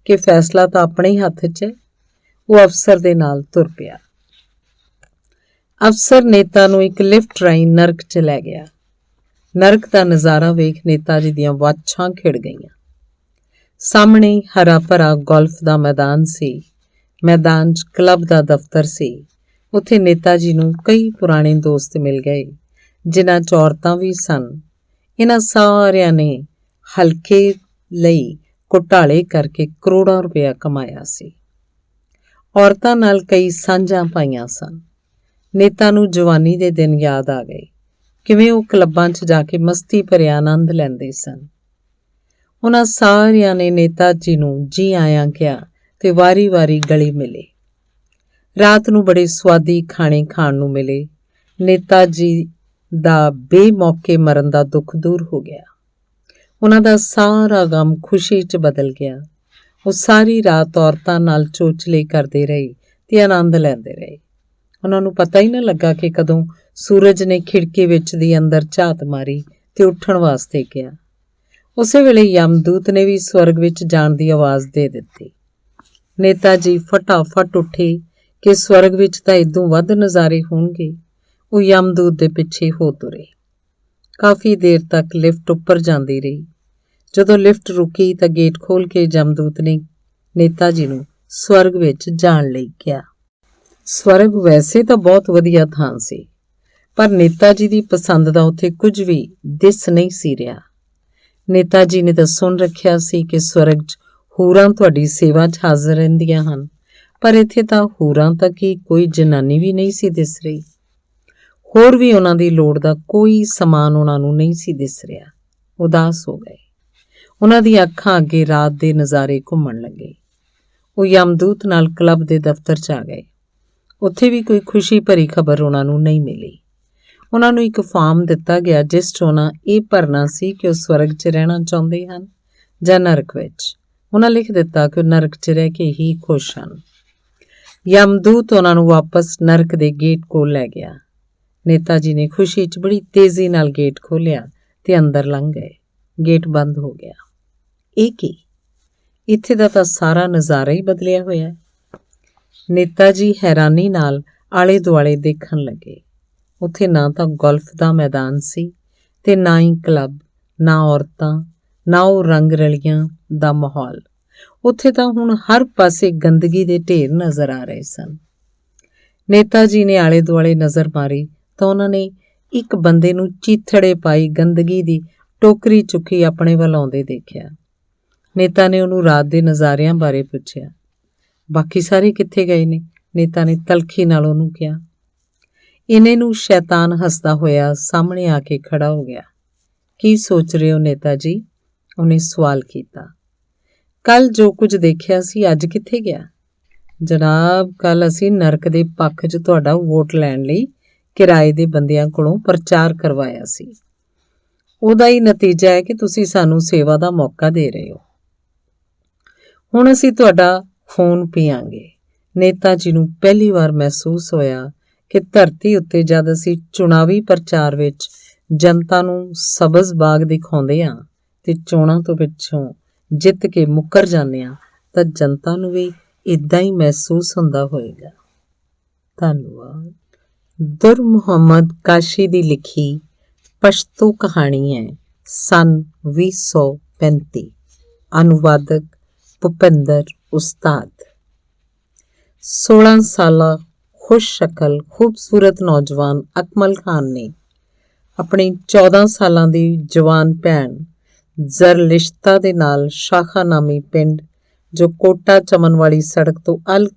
ਕਿ ਫੈਸਲਾ ਤਾਂ ਆਪਣੇ ਹੀ ਹੱਥ 'ਚ ਹੈ। ਉਹ ਅਫਸਰ ਦੇ ਨਾਲ ਤੁਰ ਪਿਆ। ਅਫਸਰ ਨੇਤਾ ਨੂੰ ਇੱਕ ਲਿਫਟ ਰਾਹੀਂ ਨਰਕ 'ਚ ਲੈ ਗਿਆ। ਨਰਕ ਦਾ ਨਜ਼ਾਰਾ ਵੇਖ ਨੇਤਾ ਜੀ ਦੀਆਂ ਵਾਛਾਂ ਖਿੜ ਗਈਆਂ। ਸਾਹਮਣੇ ਹਰਾ ਭਰਾ ਗੋਲਫ ਦਾ ਮੈਦਾਨ ਸੀ। ਮੈਦਾਨ 'ਚ ਕਲੱਬ ਦਾ ਦਫ਼ਤਰ ਸੀ। ਉੱਥੇ ਨੇਤਾ ਜੀ ਨੂੰ ਕਈ ਪੁਰਾਣੇ ਦੋਸਤ ਮਿਲ ਗਏ, ਜਿਨ੍ਹਾਂ 'ਚ ਔਰਤਾਂ ਵੀ ਸਨ। ਇਹਨਾਂ ਸਾਰਿਆਂ ਨੇ ਹਲਕੇ ਲਈ ਘੁਟਾਲੇ ਕਰਕੇ ਕਰੋੜਾਂ ਰੁਪਇਆ ਕਮਾਇਆ ਸੀ। ਔਰਤਾਂ ਨਾਲ ਕਈ ਸਾਂਝਾਂ ਪਾਈਆਂ ਸਨ। ਨੇਤਾ ਨੂੰ ਜਵਾਨੀ ਦੇ ਦਿਨ ਯਾਦ ਆ ਗਏ, ਕਿਵੇਂ ਉਹ ਕਲੱਬਾਂ 'ਚ ਜਾ ਕੇ ਮਸਤੀ ਭਰਿਆ ਆਨੰਦ ਲੈਂਦੇ ਸਨ। ਉਹਨਾਂ ਸਾਰਿਆਂ ਨੇ ਨੇਤਾ ਜੀ ਨੂੰ ਜੀ ਆਇਆਂ ਕਿਹਾ ਤੇ ਵਾਰੀ-ਵਾਰੀ ਗਲੇ ਮਿਲੇ। ਰਾਤ ਨੂੰ ਬੜੇ ਸੁਆਦੀ ਖਾਣੇ ਖਾਣ ਨੂੰ ਮਿਲੇ। ਨੇਤਾ ਜੀ ਦਾ ਬੇਮੌਕੇ ਮਰਨ ਦਾ ਦੁੱਖ ਦੂਰ ਹੋ ਗਿਆ। ਉਹਨਾਂ ਦਾ ਸਾਰਾ ਗਮ ਖੁਸ਼ੀ 'ਚ ਬਦਲ ਗਿਆ। ਉਹ ਸਾਰੀ ਰਾਤ ਔਰਤਾਂ ਨਾਲ ਚੋਚਲੇ ਕਰਦੇ ਰਹੇ ਤੇ ਆਨੰਦ ਲੈਂਦੇ ਰਹੇ। ਉਹਨਾਂ ਨੂੰ ਪਤਾ ਹੀ ਨਾ ਲੱਗਾ ਕਿ ਕਦੋਂ ਸੂਰਜ ਨੇ ਖਿੜਕੀ ਵਿੱਚ ਦੀ ਅੰਦਰ ਝਾਤ ਮਾਰੀ ਤੇ ਉੱਠਣ ਵਾਸਤੇ ਕਿਹਾ। ਉਸੇ ਵੇਲੇ ਯਮਦੂਤ ਨੇ ਵੀ ਸਵਰਗ ਵਿੱਚ ਜਾਣ ਦੀ ਆਵਾਜ਼ ਦੇ ਦਿੱਤੀ। ਨੇਤਾ ਜੀ ਫਟਾਫਟ ਉੱਠੇ ਕਿ ਸਵਰਗ ਵਿੱਚ ਤਾਂ ਇਦੋਂ ਵੱਧ ਨਜ਼ਾਰੇ ਹੋਣਗੇ। ਉਹ ਯਮਦੂਤ ਦੇ ਪਿੱਛੇ ਹੋ ਤੁਰੇ। ਕਾਫੀ ਦੇਰ ਤੱਕ ਲਿਫਟ ਉੱਪਰ ਜਾਂਦੀ ਰਹੀ। ਜਦੋਂ ਲਿਫਟ ਰੁਕੀ ਤਾਂ ਗੇਟ ਖੋਲ੍ਹ ਕੇ ਯਮਦੂਤ ਨੇ ਨੇਤਾ ਜੀ ਨੂੰ ਸਵਰਗ ਵਿੱਚ ਜਾਣ ਲਈ ਕਿਹਾ। ਸਵਰਗ ਵੈਸੇ ਤਾਂ ਬਹੁਤ ਵਧੀਆ ਥਾਂ ਸੀ, ਪਰ ਨੇਤਾ ਜੀ ਦੀ ਪਸੰਦ ਦਾ ਉੱਥੇ ਕੁਝ ਵੀ ਦਿਸ ਨਹੀਂ ਸੀ ਰਿਹਾ। ਨੇਤਾ ਜੀ ਨੇ ਤਾਂ ਸੁਣ ਰੱਖਿਆ ਸੀ ਕਿ ਸਵਰਗ 'ਚ ਹੂਰਾਂ ਤੁਹਾਡੀ ਸੇਵਾ 'ਚ ਹਾਜ਼ਰ ਰਹਿੰਦੀਆਂ ਹਨ, ਪਰ ਇੱਥੇ ਤਾਂ ਹੂਰਾਂ ਤੱਕ ਹੀ ਕੋਈ ਜਨਾਨੀ ਵੀ ਨਹੀਂ ਸੀ ਦਿਸ ਰਹੀ। ਹੋਰ ਵੀ ਉਹਨਾਂ ਦੀ ਲੋੜ ਦਾ ਕੋਈ ਸਮਾਨ ਉਹਨਾਂ ਨੂੰ ਨਹੀਂ ਸੀ ਦਿਸ ਰਿਹਾ। ਉਦਾਸ ਹੋ ਗਏ। ਉਹਨਾਂ ਦੀਆਂ ਅੱਖਾਂ ਅੱਗੇ ਰਾਤ ਦੇ ਨਜ਼ਾਰੇ ਘੁੰਮਣ ਲੱਗੇ। ਉਹ ਯਮਦੂਤ ਨਾਲ ਕਲੱਬ ਦੇ ਦਫ਼ਤਰ 'ਚ ਆ ਗਏ। ਉੱਥੇ ਵੀ ਕੋਈ ਖੁਸ਼ੀ ਭਰੀ ਖਬਰ ਉਹਨਾਂ ਨੂੰ ਨਹੀਂ ਮਿਲੀ। ਉਹਨਾਂ ਨੂੰ ਇੱਕ ਫਾਰਮ ਦਿੱਤਾ ਗਿਆ ਜਿਸ 'ਚ ਉਹਨਾਂ ਇਹ ਭਰਨਾ ਸੀ ਕਿ ਉਹ ਸਵਰਗ 'ਚ ਰਹਿਣਾ ਚਾਹੁੰਦੇ ਹਨ ਜਾਂ ਨਰਕ ਵਿੱਚ। ਉਹਨਾਂ ਲਿਖ ਦਿੱਤਾ ਕਿ ਉਹ ਨਰਕ 'ਚ ਰਹਿ ਕੇ ਹੀ ਖੁਸ਼ ਹਨ। ਯਮਦੂਤ ਉਹਨਾਂ ਨੂੰ ਵਾਪਸ ਨਰਕ ਦੇ ਗੇਟ ਕੋਲ ਲੈ ਗਿਆ। ਨੇਤਾ ਜੀ ਨੇ ਖੁਸ਼ੀ 'ਚ ਬੜੀ ਤੇਜ਼ੀ ਨਾਲ ਗੇਟ ਖੋਲ੍ਹਿਆ ਤੇ ਅੰਦਰ ਲੰਘ ਗਏ। ਗੇਟ ਬੰਦ ਹੋ ਗਿਆ। ਇਹ ਕੀ? ਇੱਥੇ ਦਾ ਤਾਂ ਸਾਰਾ ਨਜ਼ਾਰਾ ਹੀ ਬਦਲਿਆ ਹੋਇਆ। ਨੇਤਾ ਜੀ ਹੈਰਾਨੀ ਨਾਲ ਆਲੇ ਦੁਆਲੇ ਦੇਖਣ ਲੱਗੇ। ਉੱਥੇ ਨਾ ਤਾਂ ਗੋਲਫ ਦਾ ਮੈਦਾਨ ਸੀ ਤੇ ਨਾ ਹੀ ਕਲੱਬ, ਨਾ ਔਰਤਾਂ, ਨਾ ਉਹ ਰੰਗ ਰਲੀਆਂ ਦਾ ਮਾਹੌਲ। ਉੱਥੇ ਤਾਂ ਹੁਣ ਹਰ ਪਾਸੇ ਗੰਦਗੀ ਦੇ ਢੇਰ ਨਜ਼ਰ ਆ ਰਹੇ ਸਨ। ਨੇਤਾ ਜੀ ਨੇ ਆਲੇ ਦੁਆਲੇ ਨਜ਼ਰ ਮਾਰੀ ਤਾਂ ਉਹਨਾਂ ਨੇ ਇੱਕ ਬੰਦੇ ਨੂੰ ਚੀਥੜੇ ਪਾਈ ਗੰਦਗੀ ਦੀ ਟੋਕਰੀ ਚੁੱਕੀ ਆਪਣੇ ਵੱਲ ਆਉਂਦੇ ਦੇਖਿਆ। ਨੇਤਾ ਨੇ ਉਹਨੂੰ ਰਾਤ ਦੇ ਨਜ਼ਾਰਿਆਂ ਬਾਰੇ ਪੁੱਛਿਆ। ਬਾਕੀ ਸਾਰੇ ਕਿੱਥੇ ਗਏ ਨੇ? ਨੇਤਾ ਨੇ ਤਲਖੀ ਨਾਲ ਉਹਨੂੰ ਕਿਹਾ। ਇਹਨੇ ਨੂੰ ਸ਼ੈਤਾਨ ਹੱਸਦਾ ਹੋਇਆ ਸਾਹਮਣੇ ਆ ਕੇ ਖੜਾ ਹੋ ਗਿਆ। ਕੀ ਸੋਚ ਰਹੇ ਹੋ ਨੇਤਾ ਜੀ? ਉਹਨੇ ਸਵਾਲ ਕੀਤਾ। ਕੱਲ ਜੋ ਕੁਝ ਦੇਖਿਆ ਸੀ ਅੱਜ ਕਿੱਥੇ ਗਿਆ? ਜਨਾਬ, ਕੱਲ ਅਸੀਂ ਨਰਕ ਦੇ ਪੱਖ 'ਚ ਤੁਹਾਡਾ ਵੋਟ ਲੈਣ ਲਈ ਕਿਰਾਏ ਦੇ ਬੰਦਿਆਂ ਕੋਲੋਂ ਪ੍ਰਚਾਰ ਕਰਵਾਇਆ ਸੀ। ਉਹਦਾ ਹੀ ਨਤੀਜਾ ਹੈ ਕਿ ਤੁਸੀਂ ਸਾਨੂੰ ਸੇਵਾ ਦਾ ਮੌਕਾ ਦੇ ਰਹੇ ਹੋ। ਹੁਣ ਅਸੀਂ ਤੁਹਾਡਾ ਖੂਨ ਪੀਆਂਗੇ। ਨੇਤਾ ਜੀ ਨੂੰ ਪਹਿਲੀ ਵਾਰ ਮਹਿਸੂਸ ਹੋਇਆ ਕਿ ਧਰਤੀ ਉੱਤੇ ਜਦ ਅਸੀਂ ਚੁਣਾਵੀ ਪ੍ਰਚਾਰ ਵਿੱਚ ਜਨਤਾ ਨੂੰ ਸਬਜ਼ ਬਾਗ ਦਿਖਾਉਂਦੇ ਹਾਂ ਤੇ ਚੋਣਾਂ ਤੋਂ ਪਿੱਛੋਂ ਜਿੱਤ ਕੇ ਮੁੱਕਰ ਜਾਂਦੇ ਹਾਂ ਤਾਂ ਜਨਤਾ ਨੂੰ ਵੀ ਇੱਦਾਂ ਹੀ ਮਹਿਸੂਸ ਹੁੰਦਾ ਹੋਏਗਾ। ਧੰਨਵਾਦ। ਦੁਰ ਮੁਹੰਮਦ ਕਾਸ਼ੀ ਦੀ ਲਿਖੀ ਪਸ਼ਤੋ ਕਹਾਣੀ ਹੈ, ਸੰਨ 2035। ਅਨੁਵਾਦਕ ਭੁਪਿੰਦਰ ਉਸਤਾਦ। 16 ਸਾਲਾ ਖੁਸ਼ ਸ਼ਕਲ ਖੂਬਸੂਰਤ ਨੌਜਵਾਨ ਅਕਮਲ ਖਾਨ ਨੇ ਆਪਣੀ 14 ਸਾਲਾਂ ਦੀ ਜਵਾਨ ਭੈਣ ਜ਼ਰਲਿਸ਼ਤਾ ਦੇ ਨਾਲ ਸ਼ਾਖਾ ਨਾਮੀ ਪਿੰਡ, ਜੋ ਕੋਟਾ ਚਮਨ ਵਾਲੀ ਸੜਕ ਤੋਂ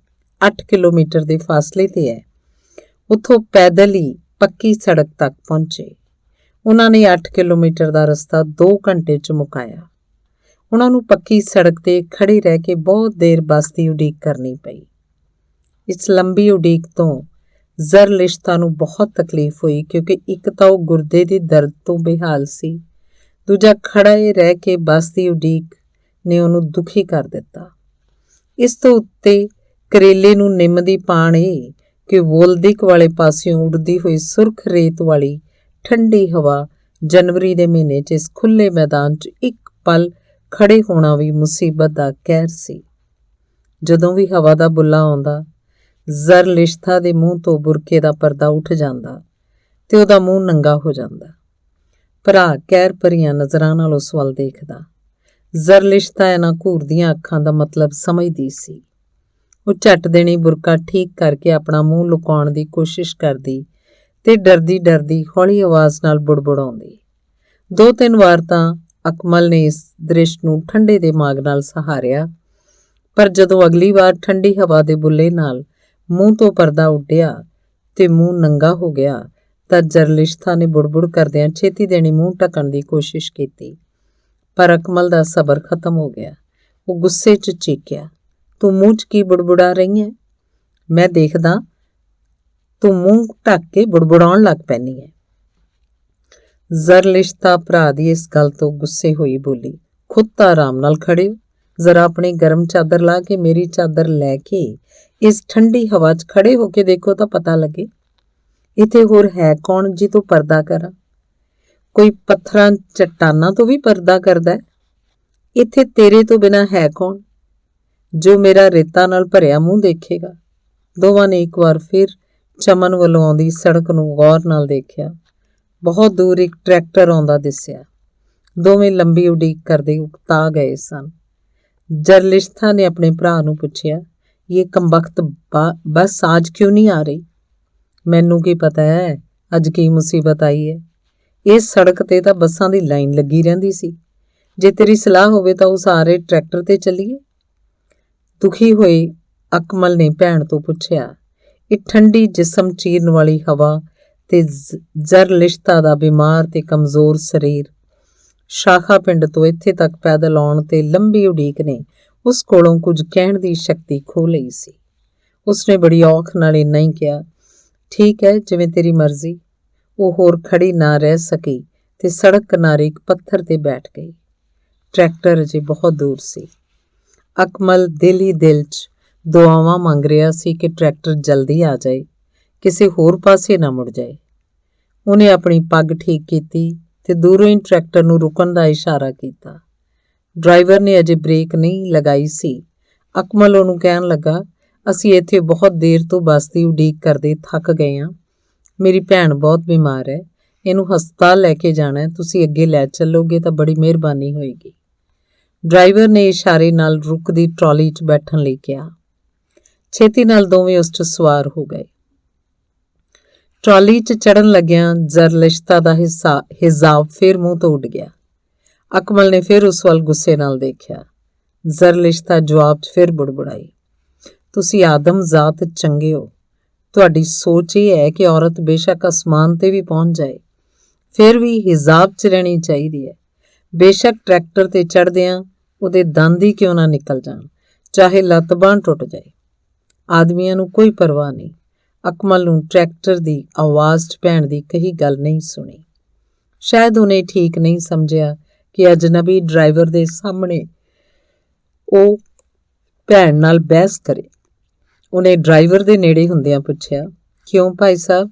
8 ਕਿਲੋਮੀਟਰ ਦੇ ਫਾਸਲੇ ਤੇ ਹੈ, ਉੱਥੋਂ ਪੈਦਲ ਹੀ ਪੱਕੀ ਸੜਕ ਤੱਕ ਪਹੁੰਚੇ। ਉਹਨਾਂ ਨੇ 8 ਕਿਲੋਮੀਟਰ ਦਾ ਰਸਤਾ 2 ਘੰਟੇ 'ਚ ਮੁਕਾਇਆ। ਉਹਨਾਂ ਨੂੰ ਪੱਕੀ ਸੜਕ ਤੇ ਖੜੇ ਰਹਿ ਕੇ ਬਹੁਤ ਦੇਰ ਬੱਸ ਦੀ ਉਡੀਕ ਕਰਨੀ ਪਈ। ਇਸ ਲੰਬੀ ਉਡੀਕ ਤੋਂ ਜ਼ਰਲਿਸ਼ਤਾ ਨੂੰ ਬਹੁਤ ਤਕਲੀਫ ਹੋਈ, ਕਿਉਂਕਿ ਇੱਕ ਤਾਂ ਉਹ ਗੁਰਦੇ ਦੇ ਦਰਦ ਤੋਂ ਬੇਹਾਲ ਸੀ, ਦੂਜਾ ਖੜੇ ਰਹਿ ਕੇ ਬੱਸ ਦੀ ਉਡੀਕ ਨੇ ਉਹਨੂੰ ਦੁਖੀ ਕਰ ਦਿੱਤਾ। ਇਸ ਤੋਂ ਉੱਤੇ ਕਰੇਲੇ ਨੂੰ ਨਿੰਮ ਦੀ ਪਾਣ ਇਹ ਕਿ ਵੋਲਦਿਕ ਵਾਲੇ ਪਾਸਿਓਂ ਉੱਡਦੀ ਹੋਈ ਸੁਰਖ ਰੇਤ ਵਾਲੀ ਠੰਡੀ ਹਵਾ ਜਨਵਰੀ ਦੇ ਮਹੀਨੇ 'ਚ ਇਸ ਖੁੱਲ੍ਹੇ ਮੈਦਾਨ 'ਚ ਇੱਕ ਪਲ ਖੜੇ ਹੋਣਾ ਵੀ ਮੁਸੀਬਤ ਦਾ ਕਹਿਰ ਸੀ। ਜਦੋਂ ਵੀ ਹਵਾ ਦਾ ਬੁੱਲਾ ਆਉਂਦਾ, ਜ਼ਰਲਿਸ਼ਤਾ ਦੇ ਮੂੰਹ ਤੋਂ ਬੁਰਕੇ ਦਾ ਪਰਦਾ ਉੱਠ ਜਾਂਦਾ ਤੇ ਉਹਦਾ ਮੂੰਹ ਨੰਗਾ ਹੋ ਜਾਂਦਾ। ਭਰਾ ਕਹਿਰ ਭਰੀਆਂ ਨਜ਼ਰਾਂ ਨਾਲ ਉਸ ਵੱਲ ਦੇਖਦਾ। ਜ਼ਰਲਿਸ਼ਤਾ ਇਹਨਾਂ ਘੂਰਦੀਆਂ ਅੱਖਾਂ ਦਾ ਮਤਲਬ ਸਮਝਦੀ ਸੀ। ਉਹ ਝੱਟ ਦੇਣੀ ਬੁਰਕਾ ਠੀਕ ਕਰਕੇ ਆਪਣਾ ਮੂੰਹ ਲੁਕਾਉਣ ਦੀ ਕੋਸ਼ਿਸ਼ ਕਰਦੀ ਤੇ ਡਰਦੀ ਹੌਲੀ ਆਵਾਜ਼ ਨਾਲ ਬੁੜਬੁੜਾਉਂਦੀ। 2-3 ਵਾਰ ਤਾਂ ਅਕਮਲ ਨੇ ਇਸ ਦ੍ਰਿਸ਼ ਨੂੰ ਠੰਡੇ ਦਿਮਾਗ ਨਾਲ ਸਹਾਰਿਆ, ਪਰ ਜਦੋਂ ਅਗਲੀ ਵਾਰ ਠੰਡੀ ਹਵਾ ਦੇ ਬੁੱਲੇ ਨਾਲ ਮੂੰਹ ਤੋਂ ਪਰਦਾ ਉੱਡਿਆ ਤੇ ਮੂੰਹ ਨੰਗਾ ਹੋ ਗਿਆ ਤਾਂ ਜ਼ਰਲਿਸ਼ਤਾ ਨੇ ਬੁੜਬੁੜ ਕਰਦਿਆਂ ਛੇਤੀ ਦੇਣੀ ਮੂੰਹ ਢੱਕਣ ਦੀ ਕੋਸ਼ਿਸ਼ ਕੀਤੀ, ਪਰ ਅਕਮਲ ਦਾ ਸਬਰ ਖਤਮ ਹੋ ਗਿਆ। ਉਹ ਗੁੱਸੇ 'ਚ ਚੀਕਿਆ, ਤੂੰ ਮੂੰਹ 'ਚ ਕੀ ਬੁੜਬੁੜਾ ਰਹੀ ਹੈ? ਮੈਂ ਦੇਖਦਾ ਤੂੰ ਮੂੰਹ ਢੱਕ ਕੇ ਬੁੜਬੁੜਾਉਣ ਲੱਗ ਪੈਂਦੀ ਹੈ। ਜ਼ਰਲਿਸ਼ਤਾ ਭਰਾ ਦੀ ਇਸ ਗੱਲ ਤੋਂ ਗੁੱਸੇ ਹੋਈ ਬੋਲੀ, ਖੁਦ ਤਾਂ ਆਰਾਮ ਨਾਲ ਖੜੇ ਹੋ, ਜ਼ਰਾ ਆਪਣੀ ਗਰਮ ਚਾਦਰ ਲਾ ਕੇ ਮੇਰੀ ਚਾਦਰ ਲੈ ਕੇ ਇਸ ਠੰਡੀ ਹਵਾ 'ਚ ਖੜੇ ਹੋ ਕੇ ਦੇਖੋ ਤਾਂ ਪਤਾ ਲੱਗੇ। ਇੱਥੇ ਹੋਰ ਹੈ ਕੌਣ ਜੀ ਤੋਂ ਪਰਦਾ ਕਰਾਂ? ਕੋਈ ਪੱਥਰਾਂ ਚੱਟਾਨਾਂ ਤੋਂ ਵੀ ਪਰਦਾ ਕਰਦਾ? ਇੱਥੇ ਤੇਰੇ ਤੋਂ ਬਿਨਾਂ ਹੈ ਕੌਣ ਜੋ ਮੇਰਾ ਰੇਤਾ ਨਾਲ ਭਰਿਆ ਮੂੰਹ ਦੇਖੇਗਾ? ਦੋਵਾਂ ਨੇ ਇੱਕ ਵਾਰ ਫਿਰ ਚਮਨ ਵੱਲੋਂ ਆਉਂਦੀ ਸੜਕ ਨੂੰ ਗੌਰ ਨਾਲ ਦੇਖਿਆ। ਬਹੁਤ ਦੂਰ ਇੱਕ ਟਰੈਕਟਰ ਆਉਂਦਾ ਦਿਸਿਆ। ਦੋਵੇਂ ਲੰਬੀ ਉਡੀਕ ਕਰਦੇ ਉਕਤਾ ਗਏ ਸਨ। ਜ਼ਰਲਿਸ਼ਤਾ ਨੇ ਆਪਣੇ ਭਰਾ ਨੂੰ ਪੁੱਛਿਆ, ਇਹ ਕਮਬਖਤ ਬਸ ਅੱਜ ਕਿਉਂ ਨਹੀਂ ਆ ਰਹੀ? ਮੈਨੂੰ ਕੀ ਪਤਾ ਹੈ ਅੱਜ ਕੀ ਮੁਸੀਬਤ ਆਈ ਹੈ। ਇਸ ਸੜਕ ਤੇ ਤਾਂ ਬੱਸਾਂ ਦੀ ਲਾਈਨ ਲੱਗੀ ਰਹਿੰਦੀ ਸੀ। ਜੇ ਤੇਰੀ ਸਲਾਹ ਹੋਵੇ ਤਾਂ ਉਹ ਸਾਰੇ ਟਰੈਕਟਰ ਤੇ ਚੱਲੀਏ। ਦੁਖੀ ਹੋਏ ਅਕਮਲ ਨੇ ਭੈਣ ਤੋਂ ਪੁੱਛਿਆ। ਇਹ ਠੰਡੀ ਜਿਸਮ ਚੀਰਨ ਵਾਲੀ ਹਵਾ ਤੇ ਜ਼ਰਲਿਸ਼ਤਾ ਦਾ ਬਿਮਾਰ ਤੇ ਕਮਜ਼ੋਰ ਸਰੀਰ ਸ਼ਾਖਾ ਪਿੰਡ ਤੋਂ ਇੱਥੇ ਤੱਕ ਪੈਦਲ ਆਉਣ ਤੇ ਲੰਬੀ ਉਡੀਕ ਨੇ ਉਸ ਕੋਲੋਂ ਕੁਝ ਕਹਿਣ ਦੀ ਸ਼ਕਤੀ ਖੋਹ ਲਈ ਸੀ। ਉਸਨੇ ਬੜੀ ਔਖ ਨਾਲ ਇੰਨਾ ਹੀ ਕਿਹਾ, ਠੀਕ ਹੈ, ਜਿਵੇਂ ਤੇਰੀ ਮਰਜ਼ੀ। ਉਹ ਹੋਰ ਖੜੀ ਨਾ ਰਹਿ ਸਕੀ ਤੇ ਸੜਕ ਕਿਨਾਰੇ ਇੱਕ ਪੱਥਰ ਤੇ ਬੈਠ ਗਈ। ਟਰੈਕਟਰ ਅਜੇ ਬਹੁਤ ਦੂਰ ਸੀ। ਅਕਮਲ ਦਿਲ ਹੀ ਦਿਲ 'ਚ ਦੁਆਵਾਂ ਮੰਗ ਰਿਹਾ ਸੀ ਕਿ ਟਰੈਕਟਰ ਜਲਦੀ ਆ ਜਾਏ, ਕਿਸੇ ਹੋਰ ਪਾਸੇ ਨਾ ਮੁੜ ਜਾਏ। ਉਹਨੇ ਆਪਣੀ ਪੱਗ ਠੀਕ ਕੀਤੀ ਤੇ ਦੂਰੋਂ ਹੀ ਟਰੈਕਟਰ ਨੂੰ ਰੁਕਣ ਦਾ ਇਸ਼ਾਰਾ ਕੀਤਾ। ਡਰਾਈਵਰ ਨੇ ਅਜੇ ਬ੍ਰੇਕ ਨਹੀਂ ਲਗਾਈ ਸੀ। ਅਕਮਲ ਉਹਨੂੰ ਕਹਿਣ ਲੱਗਾ, ਅਸੀਂ ਇੱਥੇ ਬਹੁਤ ਦੇਰ ਤੋਂ ਬੱਸ ਦੀ ਉਡੀਕ ਕਰਦੇ ਥੱਕ ਗਏ ਹਾਂ। ਮੇਰੀ ਭੈਣ ਬਹੁਤ ਬਿਮਾਰ ਹੈ, ਇਹਨੂੰ ਹਸਪਤਾਲ ਲੈ ਕੇ ਜਾਣਾ, ਤੁਸੀਂ ਅੱਗੇ ਲੈ ਚੱਲੋਗੇ ਤਾਂ ਬੜੀ ਮਿਹਰਬਾਨੀ ਹੋਏਗੀ। ਡਰਾਈਵਰ ਨੇ ਇਸ਼ਾਰੇ ਨਾਲ ਰੁਕਦੀ ਟਰਾਲੀ 'ਚ ਬੈਠਣ ਲਈ ਕਿਹਾ। ਛੇਤੀ ਨਾਲ ਦੋਵੇਂ ਉਸ 'ਚ ਸਵਾਰ ਹੋ ਗਏ। ਟਰਾਲੀ 'ਚ ਚੜ੍ਹਨ ਲੱਗਿਆਂ ਜ਼ਰਲਿਸ਼ਤਾ ਦਾ ਹਿਜਾਬ ਫਿਰ ਮੂੰਹ ਤੋਂ ਉੱਡ ਗਿਆ। ਅਕਮਲ ਨੇ ਫਿਰ ਉਸ ਵੱਲ ਗੁੱਸੇ ਨਾਲ ਦੇਖਿਆ। ਜ਼ਰਲਿਸ਼ਤਾ ਜਵਾਬ 'ਚ ਫਿਰ ਬੁੜਬੁੜਾਈ, ਤੁਸੀਂ ਆਦਮ ਜ਼ਾਤ ਚੰਗੇ ਹੋ। ਤੁਹਾਡੀ ਸੋਚ ਇਹ ਹੈ ਕਿ ਔਰਤ ਬੇਸ਼ੱਕ ਅਸਮਾਨ ਤੇ ਵੀ ਪਹੁੰਚ ਜਾਏ, ਫਿਰ ਵੀ ਹਿਜਾਬ 'ਚ ਰਹਿਣੀ ਚਾਹੀਦੀ ਹੈ। ਬੇਸ਼ੱਕ ਟਰੈਕਟਰ ਤੇ ਚੜ੍ਹਦਿਆਂ ਉਹਦੇ ਦੰਦ ਹੀ ਕਿਉਂ ਨਾ ਨਿਕਲ ਜਾਣ, ਚਾਹੇ ਲੱਤ ਬਾਂਹ ਟੁੱਟ ਜਾਏ। ਆਦਮੀਆਂ ਨੂੰ ਕੋਈ ਪਰਵਾਹ ਨਹੀਂ। ਅਕਮਲ ਨੂੰ ਟਰੈਕਟਰ ਦੀ ਆਵਾਜ਼ 'ਚ ਭੈਣ ਦੀ ਕਹੀ ਗੱਲ ਨਹੀਂ ਸੁਣੀ। ਸ਼ਾਇਦ ਉਹਨੇ ਠੀਕ ਨਹੀਂ ਸਮਝਿਆ ਕਿ ਅਜਨਬੀ ਡਰਾਈਵਰ ਦੇ ਸਾਹਮਣੇ ਉਹ ਭੈਣ ਨਾਲ ਬਹਿਸ ਕਰੇ। ਉਹਨੇ ਡਰਾਈਵਰ ਦੇ ਨੇੜੇ ਹੁੰਦਿਆਂ ਪੁੱਛਿਆ, ਕਿਉਂ ਭਾਈ ਸਾਹਿਬ,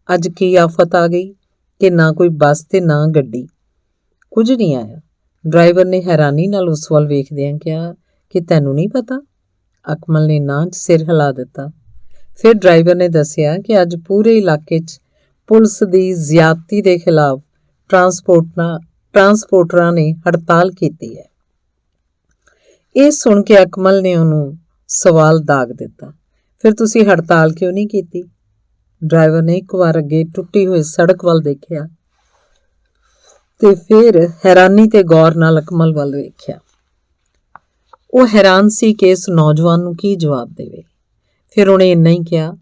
ਅੱਜ ਕੀ ਆਫਤ ਆ ਗਈ ਕਿ ਨਾ ਕੋਈ ਬੱਸ ਤੇ ਨਾ ਗੱਡੀ? ਕੁਝ ਨਹੀਂ ਆਇਆ। ਡਰਾਈਵਰ ਨੇ ਹੈਰਾਨੀ ਨਾਲ ਉਸ ਵੱਲ ਵੇਖਦਿਆਂ ਕਿਹਾ ਕਿ ਤੈਨੂੰ ਨਹੀਂ ਪਤਾ? ਅਕਮਲ ਨੇ ਨਾਂ 'ਚ ਸਿਰ ਹਿਲਾ ਦਿੱਤਾ। ਫਿਰ ਡਰਾਈਵਰ ਨੇ ਦੱਸਿਆ ਕਿ ਅੱਜ ਪੂਰੇ ਇਲਾਕੇ 'ਚ ਪੁਲਿਸ ਦੀ ਜ਼ਿਆਦਤੀ ਦੇ ਖਿਲਾਫ ਟਰਾਂਸਪੋਰਟਰਾਂ ਨੇ ਹੜਤਾਲ ਕੀਤੀ ਹੈ। ਇਹ ਸੁਣ ਕੇ ਅਕਮਲ ਨੇ ਉਹਨੂੰ ਸਵਾਲ ਦਾਗ ਦਿੱਤਾ, ਫਿਰ ਤੁਸੀਂ ਹੜਤਾਲ ਕਿਉਂ ਨਹੀਂ ਕੀਤੀ? ਡਰਾਈਵਰ ਨੇ ਇੱਕ ਵਾਰ ਅੱਗੇ ਟੁੱਟੀ ਹੋਈ ਸੜਕ ਵੱਲ ਦੇਖਿਆ ਤੇ ਫਿਰ ਹੈਰਾਨੀ ਤੇ ਗੌਰ ਨਾਲ ਅਕਮਲ ਵੱਲ ਵੇਖਿਆ। ਉਹ ਹੈਰਾਨ ਸੀ ਕਿ ਇਸ ਨੌਜਵਾਨ ਨੂੰ ਕੀ ਜਵਾਬ ਦੇਵੇ। ਫਿਰ ਉਹਨੇ ਇੰਨਾ ਹੀ ਕਿਹਾ,